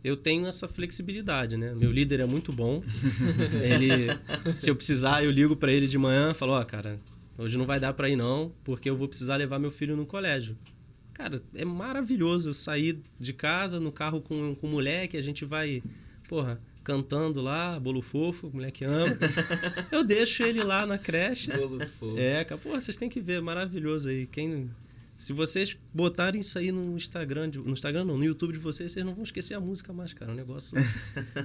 Speaker 3: eu tenho essa flexibilidade, né? Meu líder é muito bom. Se eu precisar, eu ligo para ele de manhã e falo, ó, cara, hoje não vai dar para ir não, porque eu vou precisar levar meu filho no colégio. Cara, é maravilhoso eu sair de casa no carro com o moleque, a gente vai, cantando lá, bolo fofo, o moleque ama. Eu deixo ele lá na creche.
Speaker 1: Bolo fofo.
Speaker 3: Cara, vocês têm que ver, maravilhoso aí. Se vocês botarem isso aí no Instagram não, no YouTube de vocês não vão esquecer a música mais, cara. O negócio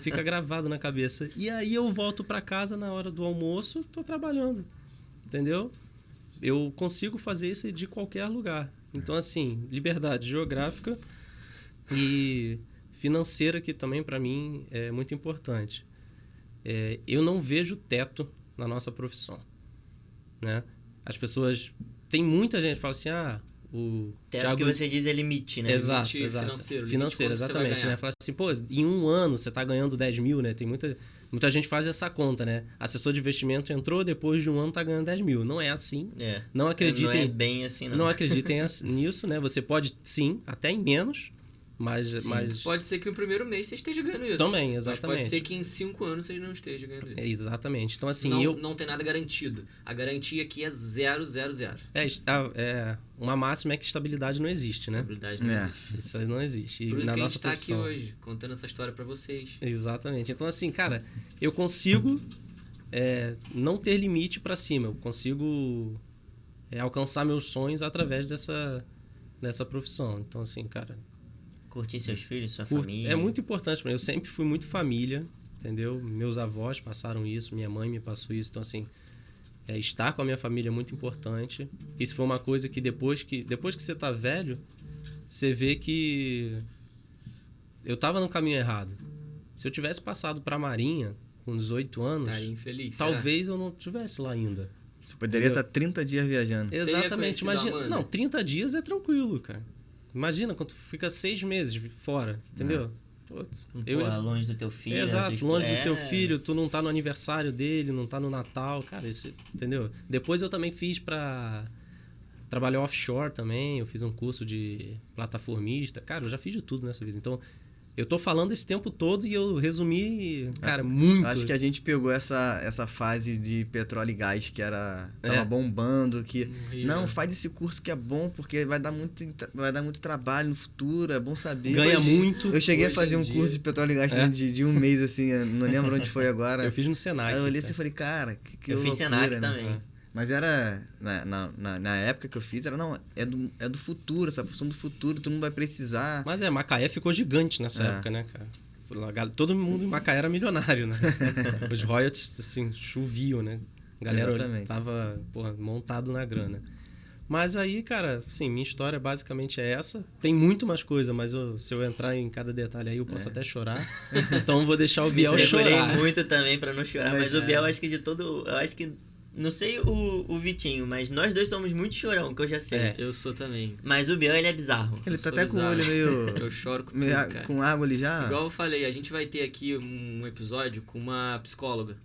Speaker 3: fica gravado na cabeça. E aí eu volto para casa na hora do almoço, tô trabalhando, entendeu? Eu consigo fazer isso de qualquer lugar. Então, assim, liberdade geográfica e financeira, que também para mim é muito importante. Eu não vejo teto na nossa profissão, né? As pessoas... Tem muita gente que fala assim, o
Speaker 2: teto
Speaker 3: Thiago...
Speaker 2: que você diz é limite, né?
Speaker 3: Exato.
Speaker 1: Financeiro,
Speaker 3: Exatamente, né? Fala assim, em um ano você tá ganhando 10 mil, né? Tem muita gente faz essa conta, né? Assessor de investimento entrou, depois de um ano tá ganhando 10 mil. Não é assim. Não acreditem...
Speaker 2: Não é bem assim, não.
Speaker 3: Não acreditem nisso, né? Você pode, sim, até em menos, mas...
Speaker 1: Pode ser que no primeiro mês você esteja ganhando isso.
Speaker 3: Também, exatamente.
Speaker 1: Mas pode ser que em 5 anos você não esteja ganhando isso.
Speaker 3: Exatamente. Então, assim,
Speaker 1: não tem nada garantido. A garantia aqui é 0, 0, 0.
Speaker 3: Uma máxima é que estabilidade não existe, né?
Speaker 1: Estabilidade não existe.
Speaker 3: Isso aí não existe.
Speaker 1: Por isso
Speaker 3: na
Speaker 1: que a
Speaker 3: nossa
Speaker 1: gente tá
Speaker 3: profissão.
Speaker 1: aqui hoje, contando essa história pra vocês.
Speaker 3: Exatamente. Então, assim, cara, eu consigo não ter limite pra cima. Eu consigo alcançar meus sonhos através dessa profissão. Então, assim, cara...
Speaker 2: Curtir seus filhos, sua família.
Speaker 3: É muito importante pra mim. Eu sempre fui muito família, entendeu? Meus avós passaram isso, minha mãe me passou isso. Então, assim, estar com a minha família é muito importante. Isso foi uma coisa que depois que você tá velho, você vê que eu tava no caminho errado. Se eu tivesse passado pra Marinha com 18 anos,
Speaker 1: tá infeliz,
Speaker 3: talvez eu não estivesse lá ainda.
Speaker 4: Você poderia estar 30 dias viajando.
Speaker 3: Exatamente. Imagina, não, 30 dias é tranquilo, cara. Imagina quando fica 6 meses fora, entendeu?
Speaker 2: Longe do teu filho.
Speaker 3: Exato, longe do teu filho, tu não tá no aniversário dele, não tá no Natal, cara, isso, entendeu? Depois eu também fiz pra trabalhar offshore também, eu fiz um curso de plataformista, cara, eu já fiz de tudo nessa vida. Então, Eu tô falando esse tempo todo e eu resumi, cara, muito.
Speaker 4: Acho que a gente pegou essa fase de petróleo e gás que tava bombando, que
Speaker 1: Horrível.
Speaker 4: não, faz esse curso que é bom, porque vai dar muito trabalho no futuro, é bom saber.
Speaker 3: Ganha muito.
Speaker 4: Eu cheguei a
Speaker 1: Hoje
Speaker 4: fazer
Speaker 1: em
Speaker 4: um
Speaker 1: dia.
Speaker 4: curso de petróleo e gás de um mês, assim, não lembro onde foi agora.
Speaker 3: Eu fiz no Senac.
Speaker 4: Aí eu olhei
Speaker 3: cara.
Speaker 4: assim e falei, cara, que
Speaker 2: Eu fiz
Speaker 4: loucura,
Speaker 2: Senac
Speaker 4: né?
Speaker 2: também.
Speaker 4: Mas era, na época que eu fiz, é do futuro, essa profissão do futuro, todo mundo vai precisar.
Speaker 3: Mas Macaé ficou gigante nessa época, né, cara? Todo mundo em Macaé era milionário, né? Os royalties, assim, choviam, né? A galera
Speaker 4: Exatamente.
Speaker 3: tava, montado na grana. Mas aí, cara, assim, minha história basicamente é essa. Tem muito mais coisa, mas se eu entrar em cada detalhe aí, eu posso até chorar. Então eu vou deixar o Biel
Speaker 2: Segurei
Speaker 3: chorar.
Speaker 2: muito também pra não chorar, mas o Biel, acho que eu acho que, não sei o Vitinho, mas nós dois somos muito chorão, que eu já sei.
Speaker 3: É.
Speaker 1: Eu sou também.
Speaker 2: Mas o Biel, ele é bizarro.
Speaker 4: Ele tá
Speaker 1: sou
Speaker 4: até com o
Speaker 1: bizarro.
Speaker 4: olho meio
Speaker 1: Eu choro com
Speaker 4: meio
Speaker 1: tudo, cara.
Speaker 4: com água ali já.
Speaker 1: Igual eu falei, a gente vai ter aqui um episódio com uma psicóloga.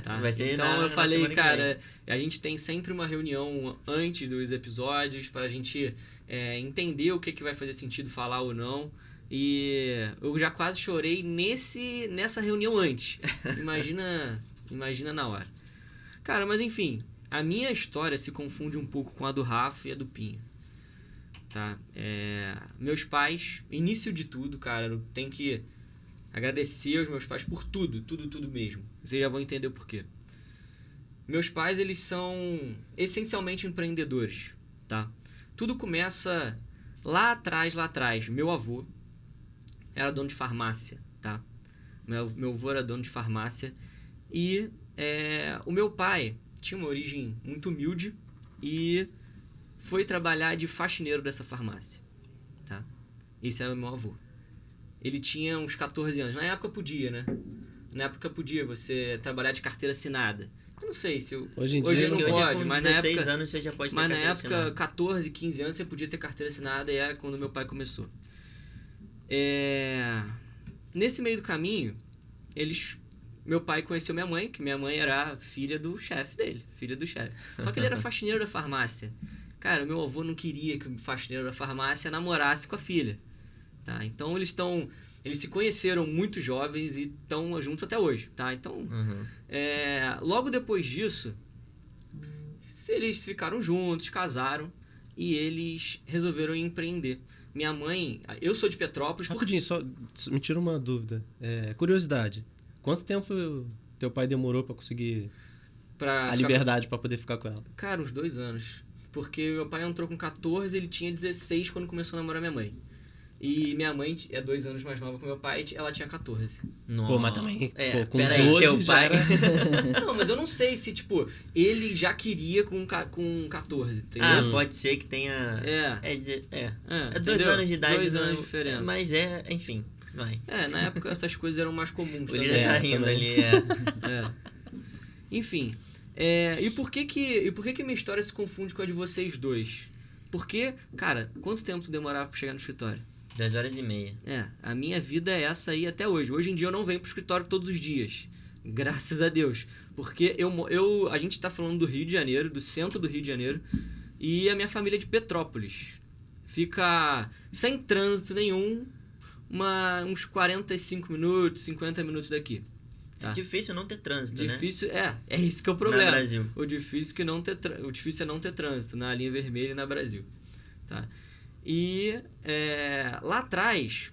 Speaker 1: Tá?
Speaker 2: Vai ser
Speaker 1: Então
Speaker 2: na
Speaker 1: eu falei,
Speaker 2: semana que vem.
Speaker 1: cara, a gente tem sempre uma reunião antes dos episódios pra gente entender o que vai fazer sentido falar ou não. E eu já quase chorei nessa reunião antes. Imagina na hora. Cara, mas enfim, a minha história se confunde um pouco com a do Rafa e a do Pinho. Tá? Meus pais, início de tudo, cara, eu tenho que agradecer aos meus pais por tudo mesmo. Vocês já vão entender o porquê. Meus pais, eles são essencialmente empreendedores, tá? Tudo começa lá atrás. Meu avô era dono de farmácia, tá? Meu avô era dono de farmácia e o meu pai tinha uma origem muito humilde e foi trabalhar de faxineiro dessa farmácia, tá? Esse era o meu avô. Ele tinha uns 14 anos. Na época podia, né? Na época podia você trabalhar de carteira assinada. Eu não sei se...
Speaker 3: Hoje em
Speaker 1: hoje
Speaker 3: dia
Speaker 1: não
Speaker 2: Hoje é
Speaker 1: pode,
Speaker 2: com
Speaker 1: mas na
Speaker 2: 16
Speaker 1: época...
Speaker 2: anos você já pode ter
Speaker 1: Mas na
Speaker 2: carteira
Speaker 1: época,
Speaker 2: assinada.
Speaker 1: 14, 15 anos, você podia ter carteira assinada e era quando meu pai começou. Nesse meio do caminho, meu pai conheceu minha mãe, que minha mãe era filha do chefe dele, filha do chefe. Só que ele era faxineiro da farmácia. Cara, meu avô não queria que o faxineiro da farmácia namorasse com a filha. Tá? Então eles se conheceram muito jovens e estão juntos até hoje, tá? Então, logo depois disso, eles ficaram juntos, casaram e eles resolveram empreender. Minha mãe, eu sou de Petrópolis.
Speaker 3: Rapidinho, só me tira uma dúvida. Curiosidade. Quanto tempo teu pai demorou pra conseguir liberdade pra poder ficar com ela?
Speaker 1: Cara, uns 2 anos. Porque meu pai entrou com 14, ele tinha 16 quando começou a namorar minha mãe. E minha mãe é 2 anos mais nova que meu pai, ela tinha 14.
Speaker 2: Nossa.
Speaker 3: Pô, mas também, com
Speaker 2: peraí,
Speaker 3: 12
Speaker 2: teu
Speaker 3: já
Speaker 2: pai...
Speaker 3: era...
Speaker 1: Não, mas eu não sei se, ele já queria com 14, entendeu?
Speaker 2: pode ser que tenha... É 2
Speaker 1: entendeu?
Speaker 2: anos de idade.
Speaker 1: 2 anos
Speaker 2: não-
Speaker 1: de diferença.
Speaker 2: Mas enfim, vai.
Speaker 1: Na época essas coisas eram mais comuns
Speaker 2: O
Speaker 1: também.
Speaker 2: Lira tá rindo
Speaker 3: também.
Speaker 2: ali,
Speaker 1: Enfim, e por que que minha história se confunde com a de vocês dois? Porque, cara, quanto tempo tu demorava pra chegar no escritório?
Speaker 2: 2h30.
Speaker 1: A minha vida é essa aí até hoje. Hoje em dia eu não venho pro escritório todos os dias. Graças a Deus. Porque a gente tá falando do Rio de Janeiro, do centro do Rio de Janeiro, e a minha família é de Petrópolis. Fica sem trânsito nenhum, uns 45 minutos, 50 minutos daqui. Tá?
Speaker 2: É difícil não ter trânsito,
Speaker 1: Difícil, é isso que é o problema.
Speaker 2: Na Brasil.
Speaker 1: O difícil é não ter trânsito na linha vermelha e na Brasil. Tá? E lá atrás,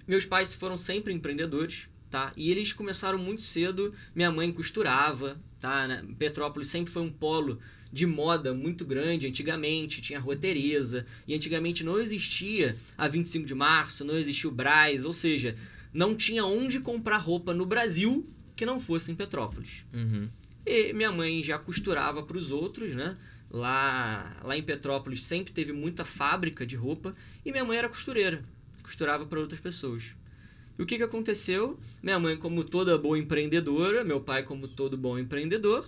Speaker 1: meus pais foram sempre empreendedores, tá? E eles começaram muito cedo. Minha mãe costurava, tá? Petrópolis sempre foi um polo de moda muito grande. Antigamente tinha a Rua Teresa, e antigamente não existia a 25 de março, não existia o Brás, ou seja, não tinha onde comprar roupa no Brasil que não fosse em Petrópolis.
Speaker 2: Uhum.
Speaker 1: E minha mãe já costurava para os outros, né? Lá em Petrópolis sempre teve muita fábrica de roupa e minha mãe era costureira, costurava para outras pessoas. E o que aconteceu? Minha mãe, como toda boa empreendedora, meu pai, como todo bom empreendedor,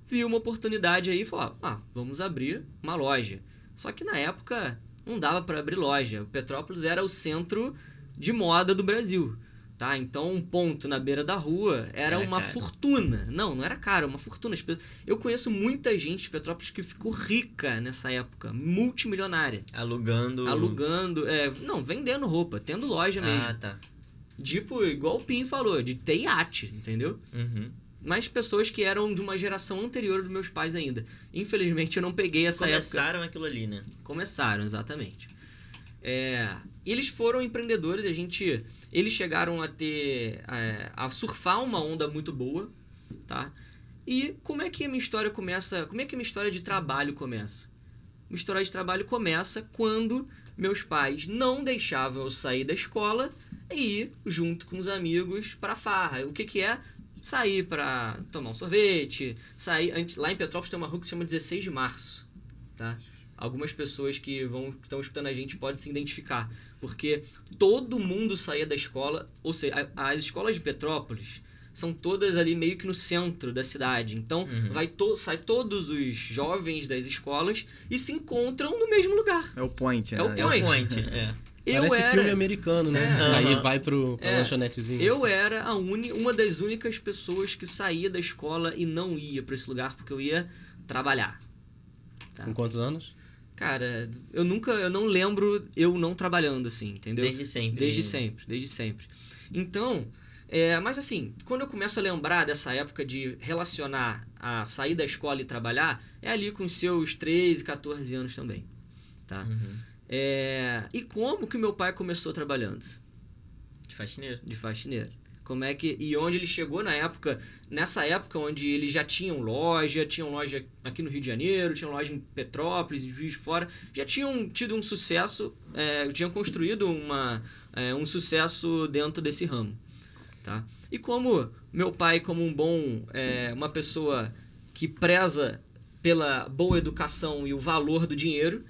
Speaker 1: viu uma oportunidade aí e falou, vamos abrir uma loja. Só que na época não dava para abrir loja. Petrópolis era o centro de moda do Brasil. Tá? Então, um ponto na beira da rua era uma
Speaker 2: caro.
Speaker 1: fortuna. Não era caro, uma fortuna. Eu conheço muita gente de Petrópolis que ficou rica nessa época, multimilionária.
Speaker 2: Alugando.
Speaker 1: Vendendo roupa, tendo loja mesmo.
Speaker 2: Ah, tá.
Speaker 1: Tipo, igual o Pim falou, de ter iate, entendeu?
Speaker 2: Uhum.
Speaker 1: Mas pessoas que eram de uma geração anterior dos meus pais ainda. Infelizmente, eu não peguei essa época.
Speaker 2: Começaram aquilo ali, né?
Speaker 1: Começaram, exatamente. Eles foram empreendedores, eles chegaram a ter, a surfar uma onda muito boa, tá? E como é que a minha história começa? Como é que a minha história de trabalho começa? Minha história de trabalho começa quando meus pais não deixavam eu sair da escola e ir junto com os amigos pra farra. O que é? Sair pra tomar um sorvete, lá em Petrópolis tem uma rua que se chama 16 de Março, tá? Algumas pessoas que estão escutando a gente podem se identificar, porque todo mundo saía da escola, ou seja, as escolas de Petrópolis são todas ali meio que no centro da cidade, então sai todos os jovens das escolas e se encontram no mesmo lugar.
Speaker 4: É o point, né?
Speaker 1: É o point.
Speaker 3: Parece filme americano, né? Sair e vai pra lanchonetezinho.
Speaker 1: Eu era uma das únicas pessoas que saía da escola e não ia pra esse lugar, porque eu ia trabalhar. Tá?
Speaker 3: Com quantos anos?
Speaker 1: Cara, eu não lembro eu não trabalhando, assim, entendeu?
Speaker 2: Desde sempre.
Speaker 1: Desde sempre. Então, mas assim, quando eu começo a lembrar dessa época de relacionar a sair da escola e trabalhar, é ali com os seus 13, 14 anos também, tá? E como que meu pai começou trabalhando?
Speaker 2: De faxineiro.
Speaker 1: De faxineiro. E onde ele chegou nessa época onde eles já tinham loja aqui no Rio de Janeiro, tinham loja em Petrópolis, em Juiz de Fora, já tinham tido um sucesso, tinham construído um sucesso dentro desse ramo, tá? E como meu pai, como uma pessoa que preza pela boa educação e o valor do dinheiro,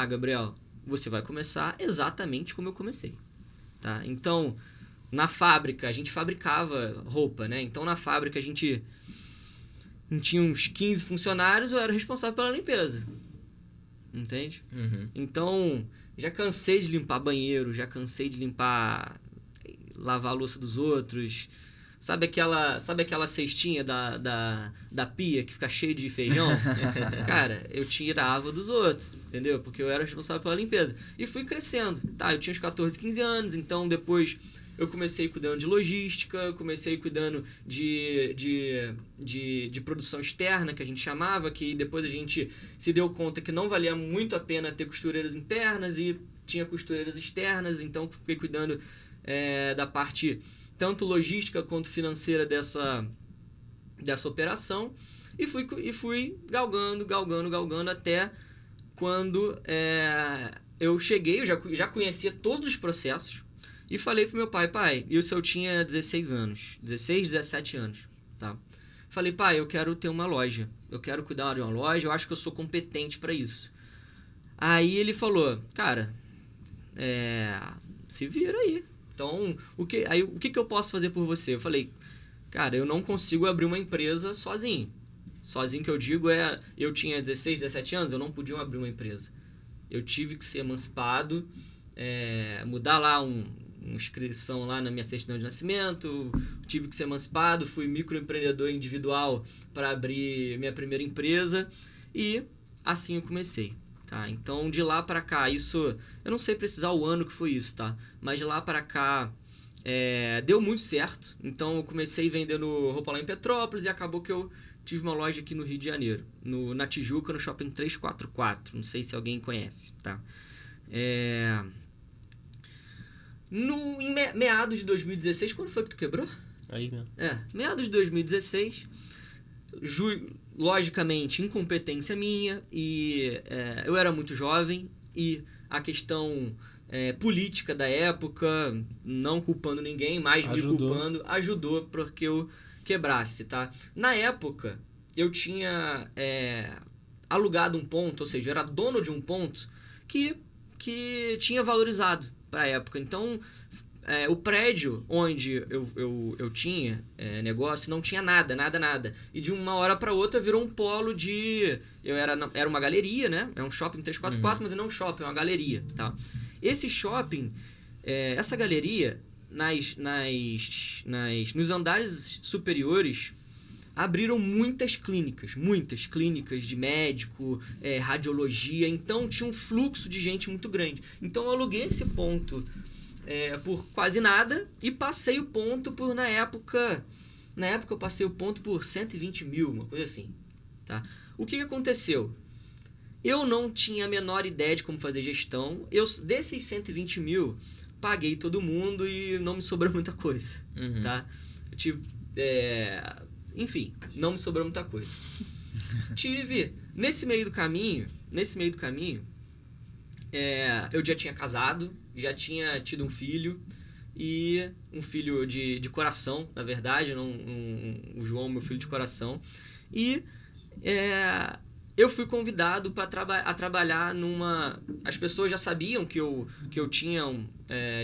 Speaker 1: Gabriel, você vai começar exatamente como eu comecei, tá? Então, na fábrica, a gente fabricava roupa, né? Então, na fábrica, a gente tinha uns 15 funcionários, eu era responsável pela limpeza. Entende? Então, já cansei de limpar banheiro, já cansei de lavar a louça dos outros. Sabe aquela cestinha da pia que fica cheia de feijão? Cara, eu tirava dos outros, entendeu? Porque eu era responsável pela limpeza. E fui crescendo. Tá, eu tinha uns 14, 15 anos, então depois eu comecei cuidando de logística, comecei cuidando de produção externa, que a gente chamava, que depois a gente se deu conta que não valia muito a pena ter costureiras internas e tinha costureiras externas, então fiquei cuidando da parte tanto logística quanto financeira dessa operação e fui galgando até quando eu cheguei, eu já conhecia todos os processos e falei pro meu pai, isso eu tinha 16 anos, 16, 17 anos, tá? Falei, pai, eu quero ter uma loja, eu quero cuidar de uma loja, eu acho que eu sou competente para isso. Aí ele falou, cara, se vira aí. Então, o que eu posso fazer por você? Eu falei, cara, eu não consigo abrir uma empresa sozinho. Sozinho que eu digo eu tinha 16, 17 anos, eu não podia abrir uma empresa. Eu tive que ser emancipado, mudar lá uma inscrição lá na minha certidão de nascimento, tive que ser emancipado, fui microempreendedor individual para abrir minha primeira empresa e assim eu comecei. Tá, então de lá pra cá, eu não sei precisar o ano que foi isso, tá? Mas de lá pra cá deu muito certo. Então eu comecei vendendo roupa lá em Petrópolis e acabou que eu tive uma loja aqui no Rio de Janeiro, na Tijuca, no Shopping 344. Não sei se alguém conhece, tá? Em meados de 2016, quando foi que tu quebrou?
Speaker 3: Aí mesmo.
Speaker 1: Meados de 2016, logicamente, incompetência minha, e eu era muito jovem, e a questão política da época, não culpando ninguém, mas me culpando, ajudou para que eu quebrasse, tá? Na época, eu tinha alugado um ponto, ou seja, eu era dono de um ponto que tinha valorizado para a época. Então, o prédio onde eu tinha negócio não tinha nada. E de uma hora para outra virou um polo de... Era uma galeria, né? É um shopping 344, mas não é um shopping, é uma galeria, tá? Esse shopping, essa galeria, nos andares superiores abriram muitas clínicas de médico, radiologia, então tinha um fluxo de gente muito grande. Então eu aluguei esse ponto por quase nada e passei o ponto por, na época eu passei o ponto por 120 mil, uma coisa assim, tá? O que aconteceu? Eu não tinha a menor ideia de como fazer gestão, desses 120 mil, paguei todo mundo e não me sobrou muita coisa, tá? Eu tive... Enfim, não me sobrou muita coisa. Nesse meio do caminho, eu já tinha casado, já tinha tido um filho, e um filho de coração, na verdade, o João, meu filho de coração. E eu fui convidado a trabalhar numa... As pessoas já sabiam que eu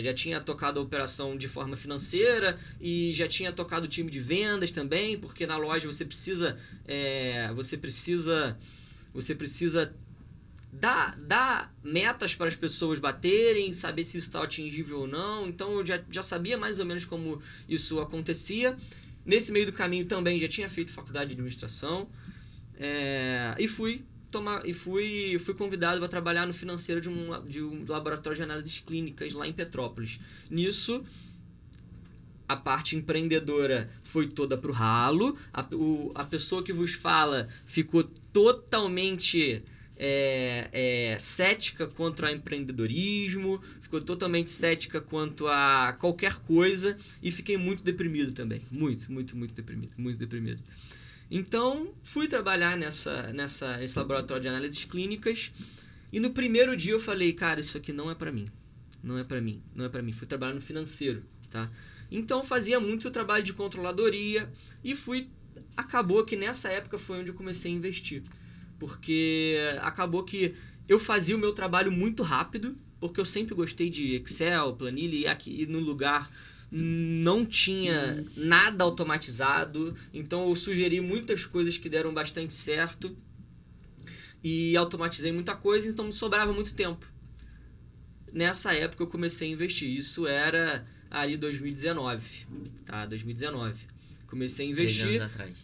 Speaker 1: já tinha tocado a operação de forma financeira e já tinha tocado o time de vendas também, porque na loja você precisa dar metas para as pessoas baterem, saber se isso está atingível ou não. Então eu já sabia mais ou menos como isso acontecia. Nesse meio do caminho também já tinha feito faculdade de administração. E fui convidado para trabalhar no financeiro de um laboratório de análises clínicas lá em Petrópolis. Nisso, a parte empreendedora foi toda pro ralo. A pessoa que vos fala ficou totalmente cética quanto ao empreendedorismo, ficou totalmente cética quanto a qualquer coisa e fiquei muito deprimido também. Muito deprimido. Então, fui trabalhar nesse laboratório de análises clínicas e no primeiro dia eu falei, cara, isso aqui não é pra mim. Fui trabalhar no financeiro, tá? Então, fazia muito trabalho de controladoria e acabou que nessa época foi onde eu comecei a investir. Porque acabou que eu fazia o meu trabalho muito rápido, porque eu sempre gostei de Excel, planilha, e aqui no lugar não tinha nada automatizado, então eu sugeri muitas coisas que deram bastante certo e automatizei muita coisa, então me sobrava muito tempo. Nessa época eu comecei a investir, isso era ali 2019, tá? 2019. Comecei a investir.
Speaker 2: 3 anos atrás.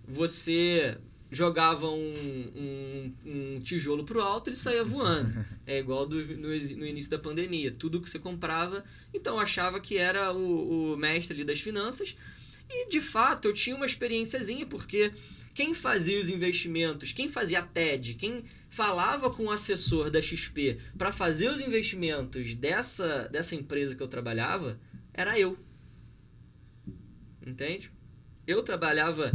Speaker 1: Você jogava um tijolo pro alto, ele saía voando. É igual no início da pandemia. Tudo que você comprava, então eu achava que era o mestre ali das finanças. E, de fato, eu tinha uma experiênciazinha, porque quem fazia os investimentos, quem fazia a TED, quem falava com o assessor da XP para fazer os investimentos dessa empresa que eu trabalhava, era eu. Entende? Eu trabalhava,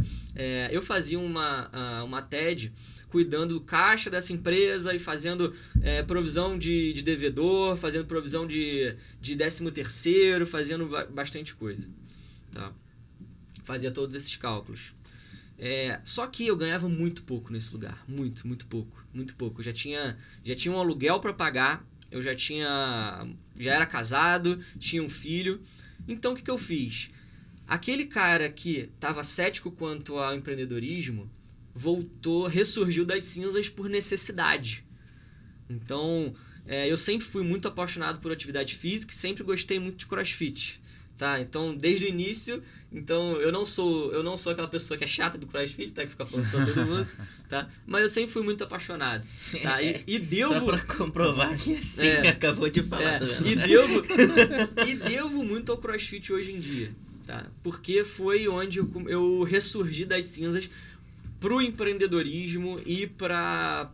Speaker 1: eu fazia uma TED cuidando do caixa dessa empresa e fazendo provisão de devedor, fazendo provisão de 13º, fazendo bastante coisa. Tá? Fazia todos esses cálculos. Só que eu ganhava muito pouco nesse lugar, muito pouco. Eu já tinha um aluguel para pagar, eu já era casado, tinha um filho. Então o que eu fiz? Aquele cara que estava cético quanto ao empreendedorismo ressurgiu das cinzas por necessidade. Então, eu sempre fui muito apaixonado por atividade física e sempre gostei muito de CrossFit. Tá? Então, desde o início, eu não sou aquela pessoa que é chata do CrossFit, tá? Que fica falando pra todo mundo, tá? Mas eu sempre fui muito apaixonado. Tá? E devo...
Speaker 2: Só pra comprovar que assim, acabou de falar.
Speaker 1: E devo muito ao CrossFit hoje em dia. Tá? Porque foi onde eu ressurgi das cinzas pro empreendedorismo e para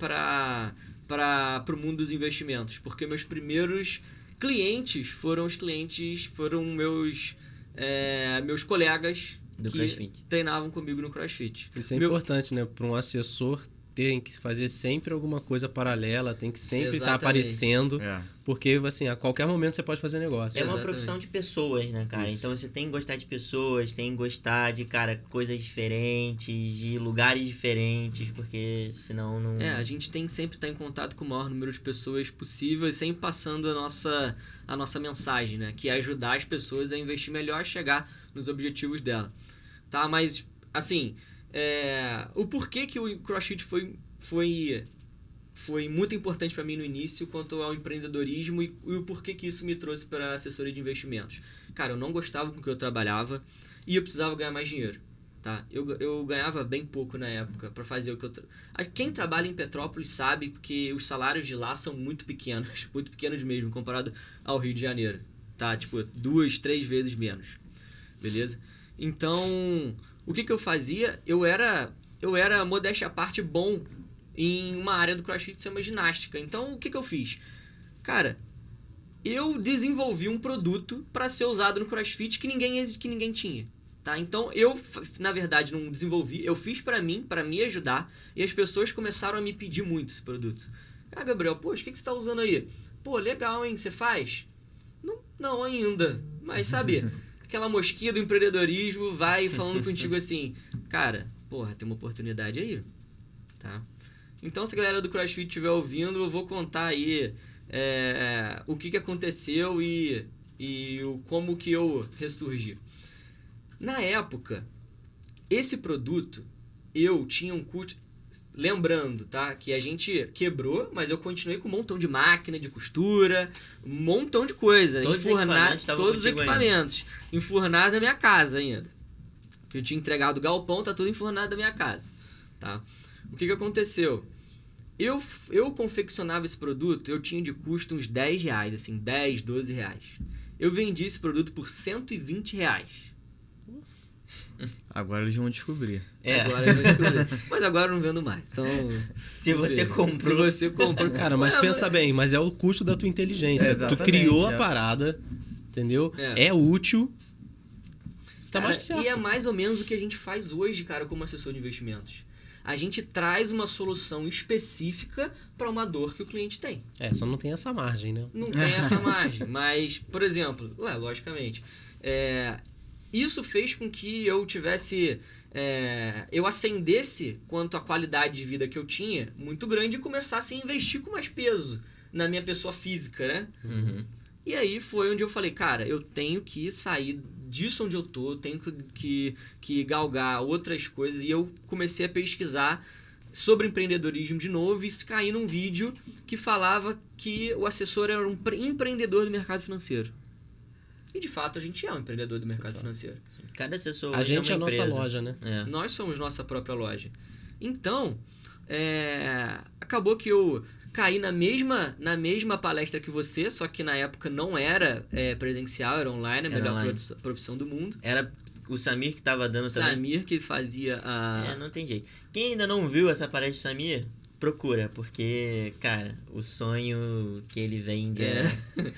Speaker 1: o mundo dos investimentos. Porque meus primeiros clientes foram meus colegas
Speaker 2: do
Speaker 1: que
Speaker 2: CrossFit.
Speaker 1: Treinavam comigo no CrossFit.
Speaker 3: Isso é importante, né? Para um assessor tem que fazer sempre alguma coisa paralela, tem que sempre estar aparecendo, porque assim, a qualquer momento você pode fazer negócio.
Speaker 2: É uma profissão de pessoas, né, cara? Isso. Então você tem que gostar de pessoas, tem que gostar de, cara, coisas diferentes, de lugares diferentes, porque senão não...
Speaker 1: a gente tem que sempre estar em contato com o maior número de pessoas possível e sempre passando a nossa mensagem, né? Que é ajudar as pessoas a investir melhor, a chegar nos objetivos dela. Tá? Mas, assim... o porquê que o CrossFit foi foi muito importante para mim no início quanto ao empreendedorismo e o porquê que isso me trouxe para a assessoria de investimentos. Cara, eu não gostava com o que eu trabalhava e eu precisava ganhar mais dinheiro. Tá? Eu ganhava bem pouco na época para fazer o que eu... Quem trabalha em Petrópolis sabe que os salários de lá são muito pequenos mesmo, comparado ao Rio de Janeiro. Tá? Tipo, 2, 3 vezes menos. Beleza? Então, o que eu fazia? Eu era, modéstia à parte, bom em uma área do CrossFit que se chama ginástica. Então, o que eu fiz? Cara, eu desenvolvi um produto para ser usado no CrossFit que ninguém tinha. Tá? Então, eu, na verdade, não desenvolvi, eu fiz para me ajudar, e as pessoas começaram a me pedir muito esse produto. Ah, Gabriel, poxa, o que você está usando aí? Pô, legal, hein? Você faz? Não ainda. Mas, sabe, aquela mosquinha do empreendedorismo vai falando contigo assim, cara, porra, tem uma oportunidade aí, tá? Então, se a galera do CrossFit estiver ouvindo, eu vou contar aí o que aconteceu e como que eu ressurgi. Na época, esse produto, eu tinha um custo... Lembrando, tá? Que a gente quebrou, mas eu continuei com um montão de máquina de costura, um montão de coisa. Todos os equipamentos. Enfurnado na minha casa ainda. Que eu tinha entregado o galpão, tá tudo enfurnado na minha casa. Tá? O que aconteceu? Eu confeccionava esse produto, eu tinha de custo uns 10 reais, assim, 10, 12 reais. Eu vendi esse produto por 120 reais.
Speaker 4: Agora eles vão descobrir.
Speaker 1: Agora eles vão descobrir. Mas agora eu não vendo mais. Então,
Speaker 2: se você comprou.
Speaker 3: Cara, mas pensa bem, mas é o custo da tua inteligência.
Speaker 4: Exatamente,
Speaker 3: tu criou a parada, entendeu? É útil. Tá mais que certo.
Speaker 1: E é mais ou menos o que a gente faz hoje, cara, como assessor de investimentos. A gente traz uma solução específica para uma dor que o cliente tem.
Speaker 3: Só não tem essa margem, né?
Speaker 1: Não tem essa margem. Mas, por exemplo, logicamente, isso fez com que eu tivesse... eu ascendesse quanto à qualidade de vida que eu tinha muito grande e começasse a investir com mais peso na minha pessoa física, né?
Speaker 2: Uhum.
Speaker 1: E aí foi onde eu falei, cara, eu tenho que sair disso onde eu tô, eu tenho que galgar outras coisas. E eu comecei a pesquisar sobre empreendedorismo de novo e caí num vídeo que falava que o assessor era um empreendedor do mercado financeiro. E de fato a gente é um empreendedor do mercado financeiro.
Speaker 2: Cada assessor
Speaker 3: a gente é a nossa
Speaker 2: empresa.
Speaker 3: loja, né?
Speaker 1: Nós somos nossa própria loja. Então, acabou que eu caí na mesma palestra que você, só que na época não era presencial, era online, a melhor profissão do mundo.
Speaker 2: Era o Samir que estava dando também.
Speaker 1: Samir que fazia a...
Speaker 2: não tem jeito. Quem ainda não viu essa palestra do Samir, procura, porque, cara, o sonho que ele vende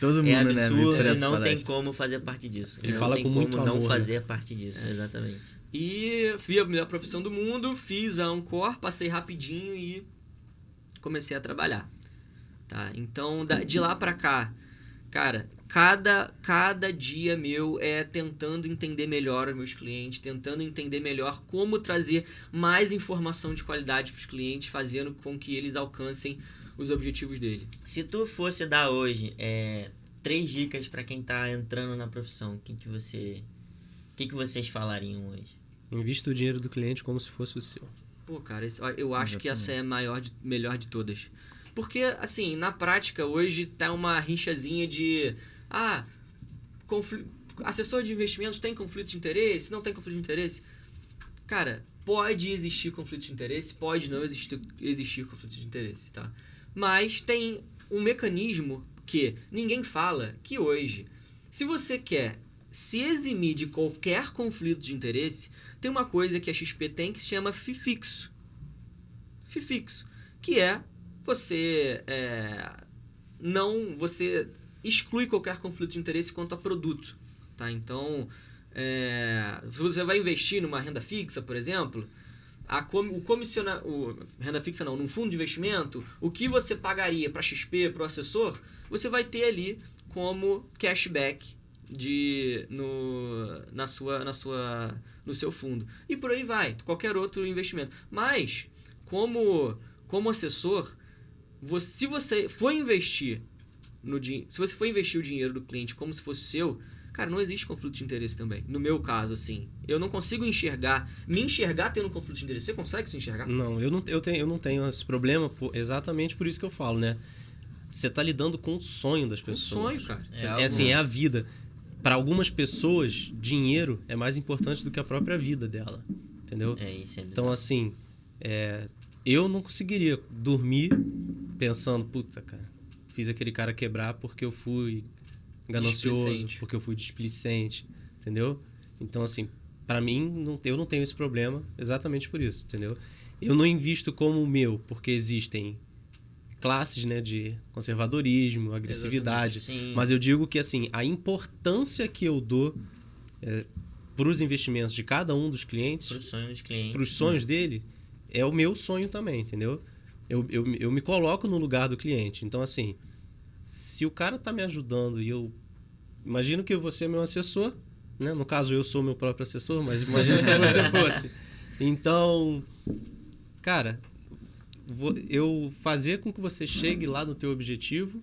Speaker 4: todo mundo,
Speaker 2: absurdo,
Speaker 4: né?
Speaker 2: E não tem como fazer parte disso.
Speaker 3: Ele
Speaker 2: não
Speaker 3: fala
Speaker 2: tem
Speaker 3: com
Speaker 2: como
Speaker 3: muito
Speaker 2: não
Speaker 3: amor,
Speaker 2: fazer parte disso, exatamente.
Speaker 1: E fui a melhor profissão do mundo, fiz a Ancor, passei rapidinho e comecei a trabalhar. Tá? Então, de lá pra cá, cara, cada dia meu é tentando entender melhor os meus clientes, tentando entender melhor como trazer mais informação de qualidade para os clientes, fazendo com que eles alcancem os objetivos dele.
Speaker 2: Se tu fosse dar hoje 3 dicas para quem tá entrando na profissão, o que vocês falariam hoje?
Speaker 3: Invista o dinheiro do cliente como se fosse o seu.
Speaker 1: Pô, cara, eu acho que essa é a melhor de todas. Porque, assim, na prática, hoje tá uma rinchazinha de... assessor de investimentos tem conflito de interesse? Não tem conflito de interesse? Cara, pode existir conflito de interesse, pode não existir conflito de interesse, tá? Mas tem um mecanismo que ninguém fala, que hoje, se você quer se eximir de qualquer conflito de interesse, tem uma coisa que a XP tem que se chama FII fixo. FII fixo, que é você você exclui qualquer conflito de interesse quanto a produto, tá? Então, se você vai investir numa renda fixa, por exemplo, renda fixa não, num fundo de investimento, o que você pagaria para XP, para o assessor, você vai ter ali como cashback no seu fundo. E por aí vai, qualquer outro investimento. Mas, como assessor, se você for investir o dinheiro do cliente como se fosse seu, Cara, não existe conflito de interesse também. No meu caso, assim, eu não consigo me enxergar tendo um conflito de interesse. Você consegue se enxergar?
Speaker 3: Não, eu não tenho esse problema exatamente por isso que eu falo, né? Você tá lidando com o sonho das pessoas.
Speaker 1: Um sonho, cara.
Speaker 3: É a vida. Para algumas pessoas, dinheiro é mais importante do que a própria vida dela, entendeu?
Speaker 2: Isso é bizarro.
Speaker 3: Então, assim, eu não conseguiria dormir pensando, puta, cara, fiz aquele cara quebrar porque eu fui ganancioso, porque eu fui displicente, entendeu? Então, assim, para mim, eu não tenho esse problema exatamente por isso, entendeu? Eu não invisto como o meu, porque existem classes, né, de conservadorismo, agressividade. Mas eu digo que, assim, a importância que eu dou para os investimentos de cada um dos clientes, para os sonhos dele, é o meu sonho também, entendeu? Eu me coloco no lugar do cliente. Então, assim, se o cara tá me ajudando e eu... Imagino que você é meu assessor, né? No caso, eu sou meu próprio assessor, mas imagina se você fosse. Então, cara, eu fazer com que você chegue lá no teu objetivo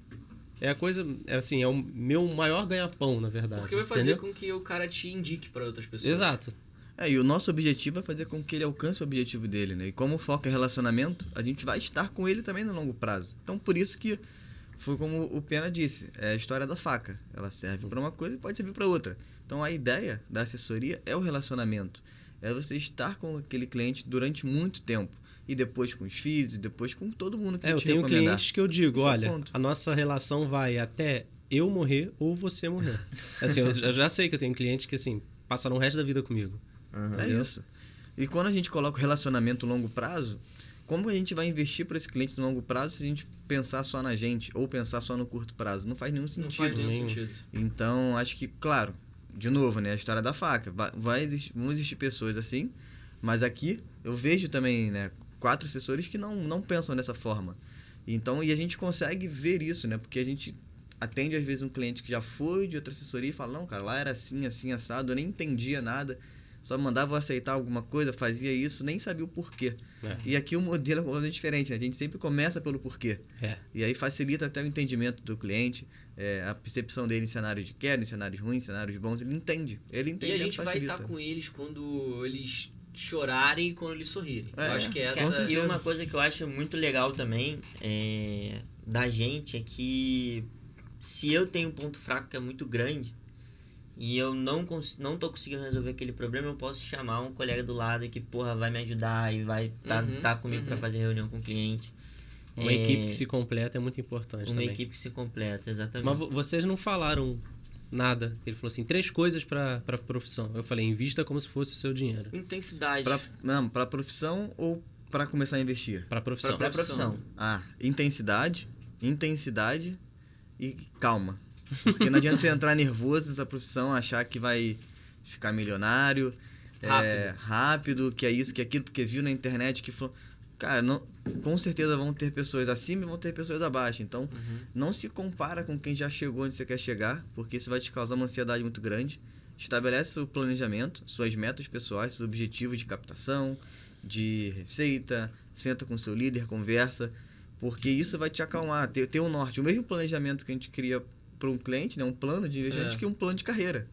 Speaker 3: é a coisa... é o meu maior ganha-pão, na verdade.
Speaker 1: Porque vai fazer com que o cara te indique para outras pessoas.
Speaker 3: Exato.
Speaker 4: E o nosso objetivo é fazer com que ele alcance o objetivo dele, né? E como o foco é relacionamento, a gente vai estar com ele também no longo prazo. Então, por isso que foi como o Pena disse, é a história da faca. Ela serve para uma coisa e pode servir para outra. Então, a ideia da assessoria é o relacionamento. É você estar com aquele cliente durante muito tempo. E depois com os FIIs, e depois com todo mundo que te recomendar.
Speaker 3: Eu tenho clientes que eu digo, olha, a nossa relação vai até eu morrer ou você morrer. Assim, eu já sei que eu tenho clientes que, assim, passaram o resto da vida comigo.
Speaker 4: É isso. E quando a gente coloca o relacionamento longo prazo, como a gente vai investir para esse cliente no longo prazo se a gente pensar só na gente ou pensar só no curto prazo? Não faz nenhum sentido.
Speaker 1: Não faz nenhum sentido.
Speaker 4: Então, acho que, claro, de novo, né, a história da faca. Vão existir pessoas assim, mas aqui eu vejo também, né, 4 assessores que não pensam dessa forma. Então, e a gente consegue ver isso, né, porque a gente atende às vezes um cliente que já foi de outra assessoria e fala, não, cara, lá era assim, assim, assado, eu nem entendia nada. Só mandava eu aceitar alguma coisa, fazia isso, nem sabia o porquê. E aqui o modelo é completamente diferente, né? A gente sempre começa pelo porquê. E aí facilita até o entendimento do cliente, a percepção dele em cenários de queda, em cenários ruins, em cenários bons. Ele entende. E
Speaker 1: a gente vai estar com eles quando eles chorarem e quando eles sorrirem. Eu acho que essa...
Speaker 2: E uma coisa que eu acho muito legal também da gente é que se eu tenho um ponto fraco que é muito grande, e eu não tô conseguindo resolver aquele problema, eu posso chamar um colega do lado que, vai me ajudar e vai tá comigo para fazer reunião com o cliente.
Speaker 3: Uma equipe que se completa é muito importante também.
Speaker 2: Uma equipe que se completa, exatamente.
Speaker 3: Mas vocês não falaram nada. Ele falou assim, 3 coisas para profissão. Eu falei, invista como se fosse o seu dinheiro.
Speaker 1: Intensidade.
Speaker 4: Para profissão ou para começar a investir?
Speaker 3: Para profissão.
Speaker 2: Para profissão.
Speaker 4: Intensidade e calma. Porque não adianta você entrar nervoso nessa profissão, achar que vai ficar milionário, rápido, que é isso, que é aquilo, porque viu na internet que falou... Cara, com certeza vão ter pessoas acima e vão ter pessoas abaixo. Então, não se compara com quem já chegou onde você quer chegar, porque isso vai te causar uma ansiedade muito grande. Estabelece o planejamento, suas metas pessoais, seus objetivos de captação, de receita, senta com seu líder, conversa, porque isso vai te acalmar, ter um norte. O mesmo planejamento que a gente cria para um cliente, né, um plano de investimento, que é um plano de carreira.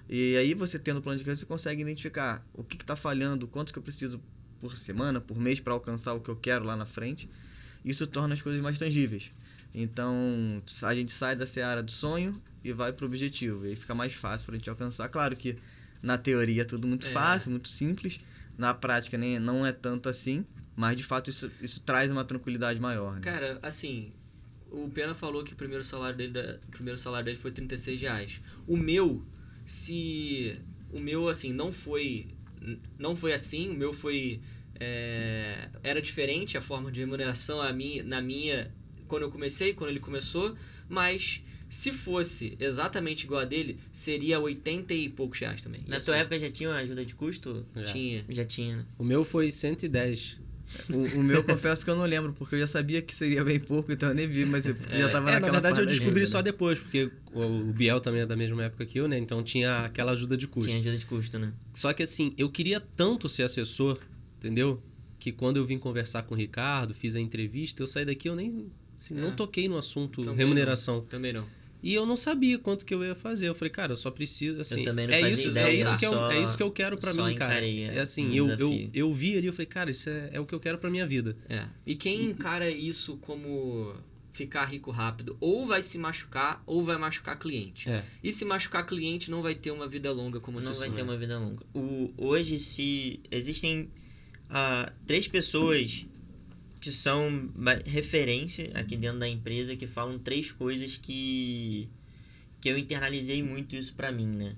Speaker 4: E aí você tendo o plano de carreira, você consegue identificar o que está falhando, quanto que eu preciso por semana, por mês, para alcançar o que eu quero lá na frente. Isso torna as coisas mais tangíveis. Então, a gente sai da seara do sonho e vai para o objetivo. E aí fica mais fácil para a gente alcançar. Claro que na teoria é tudo muito fácil, muito simples. Na prática não é tanto assim, mas de fato isso traz uma tranquilidade maior. Né?
Speaker 1: Cara, assim... O Pena falou que o primeiro salário dele foi R$36. O meu, assim, não foi assim. O meu foi... era diferente a forma de remuneração quando eu comecei, quando ele começou. Mas se fosse exatamente igual a dele, seria 80 e poucos reais também.
Speaker 2: Na tua época já tinha uma ajuda de custo? Já tinha, né?
Speaker 3: O meu foi 110.
Speaker 4: O meu, confesso que eu não lembro, porque eu já sabia que seria bem pouco, então eu nem vi, mas eu já tava naquela...
Speaker 3: Na verdade, eu descobri
Speaker 4: ajuda,
Speaker 3: só depois, porque o Biel também é da mesma época que eu, né? Então tinha aquela ajuda de custo.
Speaker 2: Tinha ajuda de custo, né?
Speaker 3: Só que assim, eu queria tanto ser assessor, entendeu? Que quando eu vim conversar com o Ricardo, fiz a entrevista, eu saí daqui, eu nem... Assim, não toquei no assunto
Speaker 1: também
Speaker 3: remuneração.
Speaker 1: Também não.
Speaker 3: E eu não sabia quanto que eu ia fazer. Eu falei, cara, eu só preciso, assim...
Speaker 2: Eu também não fazia ideia,
Speaker 3: é isso que eu quero pra mim, cara. É assim, eu vi ali, eu falei, cara, isso é o que eu quero pra minha vida.
Speaker 1: E quem encara isso como ficar rico rápido, ou vai se machucar, ou vai machucar cliente. E se machucar cliente, não vai ter uma vida longa como você sonha.
Speaker 2: Não vai ter uma vida longa. Hoje, se existem 3 pessoas que são referência aqui dentro da empresa, que falam 3 coisas que eu internalizei muito isso pra mim, né?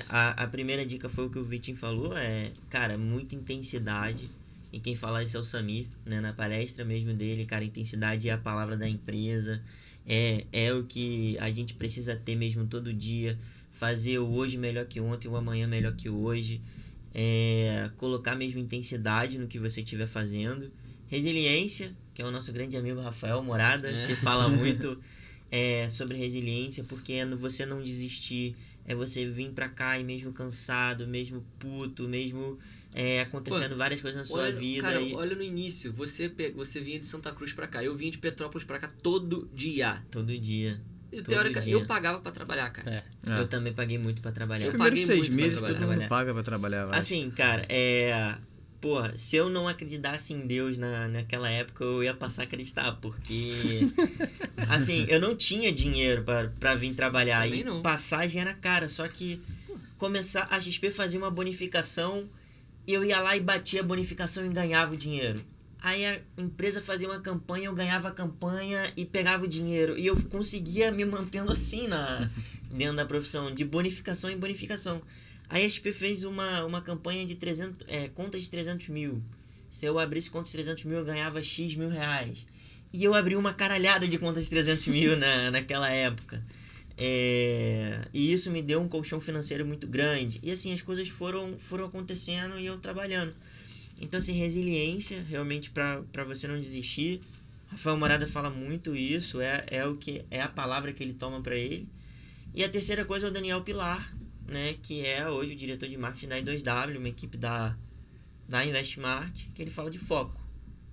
Speaker 2: A primeira dica foi o que o Vitinho falou, cara, muita intensidade. E quem fala isso é o Samir, né? Na palestra mesmo dele, cara, intensidade é a palavra da empresa, é o que a gente precisa ter mesmo todo dia, fazer o hoje melhor que ontem, o amanhã melhor que hoje, colocar mesmo intensidade no que você estiver fazendo. Resiliência, que é o nosso grande amigo Rafael Morada, que fala muito sobre resiliência, porque é você não desistir, é você vir pra cá e mesmo cansado, mesmo puto, mesmo acontecendo várias coisas na sua vida.
Speaker 1: Cara, olha no início, você vinha de Santa Cruz pra cá, eu vinha de Petrópolis pra cá todo dia.
Speaker 2: Todo dia.
Speaker 1: E, teoricamente, eu pagava pra trabalhar, cara.
Speaker 2: Eu também paguei muito pra trabalhar.
Speaker 4: Eu paguei 6 meses, todo mundo paga pra trabalhar. Vai.
Speaker 2: Assim, cara, porra, se eu não acreditasse em Deus naquela época, eu ia passar a acreditar, porque... assim, eu não tinha dinheiro pra vir trabalhar.
Speaker 1: Também
Speaker 2: e
Speaker 1: não.
Speaker 2: Passagem era cara, só que a XP fazia uma bonificação, e eu ia lá e batia a bonificação e ganhava o dinheiro. Aí a empresa fazia uma campanha, eu ganhava a campanha e pegava o dinheiro. E eu conseguia me mantendo assim dentro da profissão, de bonificação em bonificação. Aí a XP fez uma campanha de contas de 300 mil. Se eu abrisse contas de 300 mil, eu ganhava X mil reais. E eu abri uma caralhada de contas de 300 mil naquela época. E isso me deu um colchão financeiro muito grande. E assim, as coisas foram acontecendo e eu trabalhando. Então, assim, resiliência, realmente, pra você não desistir. Rafael Morada fala muito isso, é a palavra que ele toma pra ele. E a terceira coisa é o Daniel Pilar, né, que é hoje o diretor de marketing da I2W, uma equipe da Investmart, que ele fala de foco.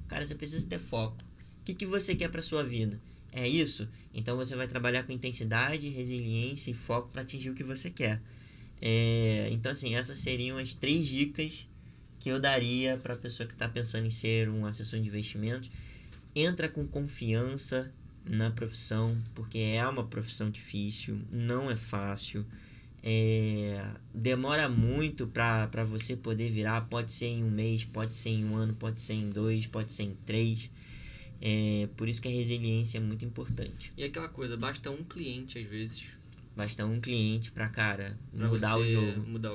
Speaker 2: Cara, você precisa ter foco. O que você quer pra sua vida? É isso? Então você vai trabalhar com intensidade, resiliência e foco para atingir o que você quer. Então, assim, essas seriam as 3 dicas que eu daria para a pessoa que está pensando em ser um assessor de investimentos. Entra com confiança na profissão, porque é uma profissão difícil, não é fácil. Demora muito para você poder virar, pode ser em 1 mês, pode ser em 1 ano, pode ser em 2, pode ser em 3. Por isso que a resiliência é muito importante.
Speaker 1: E aquela coisa, basta um cliente às vezes.
Speaker 2: Basta um cliente pra
Speaker 1: mudar o jogo.
Speaker 2: Mudar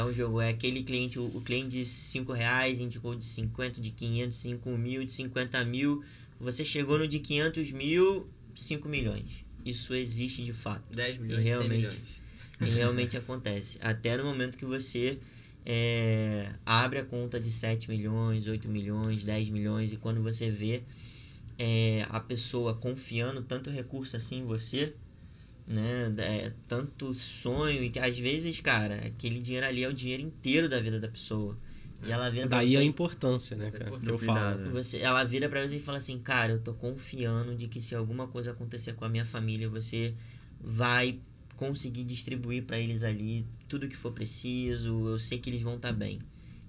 Speaker 2: o jogo. É aquele cliente, o cliente de R$5 indicou de 50, de 500, 5 mil, de 50 mil. Você chegou no de 500 mil, 5 milhões. Isso existe de fato.
Speaker 1: 10 milhões, 100 milhões.
Speaker 2: E realmente acontece. Até no momento que você abre a conta de 7 milhões, 8 milhões, 10 milhões. E quando você vê a pessoa confiando tanto recurso assim em você, né, tanto sonho, e que às vezes, cara, aquele dinheiro ali é o dinheiro inteiro da vida da pessoa. E ela vira pra
Speaker 3: Daí
Speaker 2: você,
Speaker 3: a importância, né, cara? Que eu falo.
Speaker 2: Ela vira pra você e fala assim, cara, eu tô confiando de que se alguma coisa acontecer com a minha família, você vai conseguir distribuir pra eles ali tudo que for preciso, eu sei que eles vão estar bem.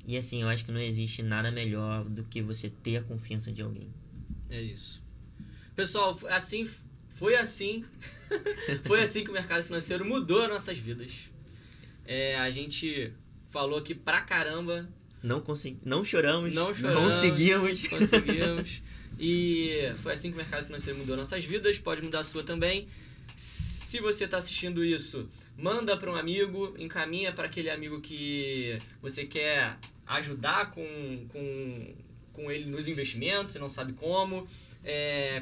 Speaker 2: E assim, eu acho que não existe nada melhor do que você ter a confiança de alguém.
Speaker 1: É isso. Pessoal, foi assim que o mercado financeiro mudou as nossas vidas. A gente falou aqui pra caramba.
Speaker 2: Não choramos.
Speaker 1: Conseguimos. E foi assim que o mercado financeiro mudou nossas vidas. Pode mudar a sua também. Se você está assistindo isso, manda para um amigo, encaminha para aquele amigo que você quer ajudar com ele nos investimentos, você não sabe como.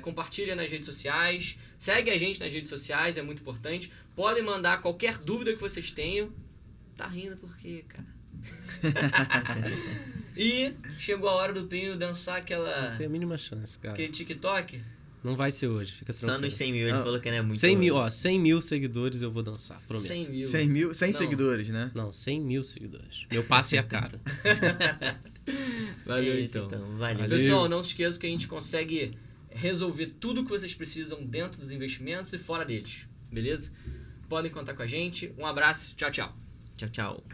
Speaker 1: Compartilha nas redes sociais, segue a gente nas redes sociais, é muito importante. Podem mandar qualquer dúvida que vocês tenham. Tá rindo por quê, cara? E chegou a hora do Pinho dançar aquela...
Speaker 3: Não tem a mínima chance, cara.
Speaker 1: Aquele TikTok.
Speaker 3: Não vai ser hoje, fica tranquilo.
Speaker 2: Só nos 100 mil, ele falou que não é muito...
Speaker 3: 100 mil seguidores eu vou dançar, prometo.
Speaker 4: 100 mil? 100 seguidores, né?
Speaker 3: Não, 100 mil seguidores. Meu passe é caro.
Speaker 1: Valeu, então.
Speaker 2: Valeu.
Speaker 1: Pessoal, não se esqueça que a gente consegue resolver tudo o que vocês precisam dentro dos investimentos e fora deles, beleza? Podem contar com a gente. Um abraço, tchau, tchau.
Speaker 2: Tchau, tchau.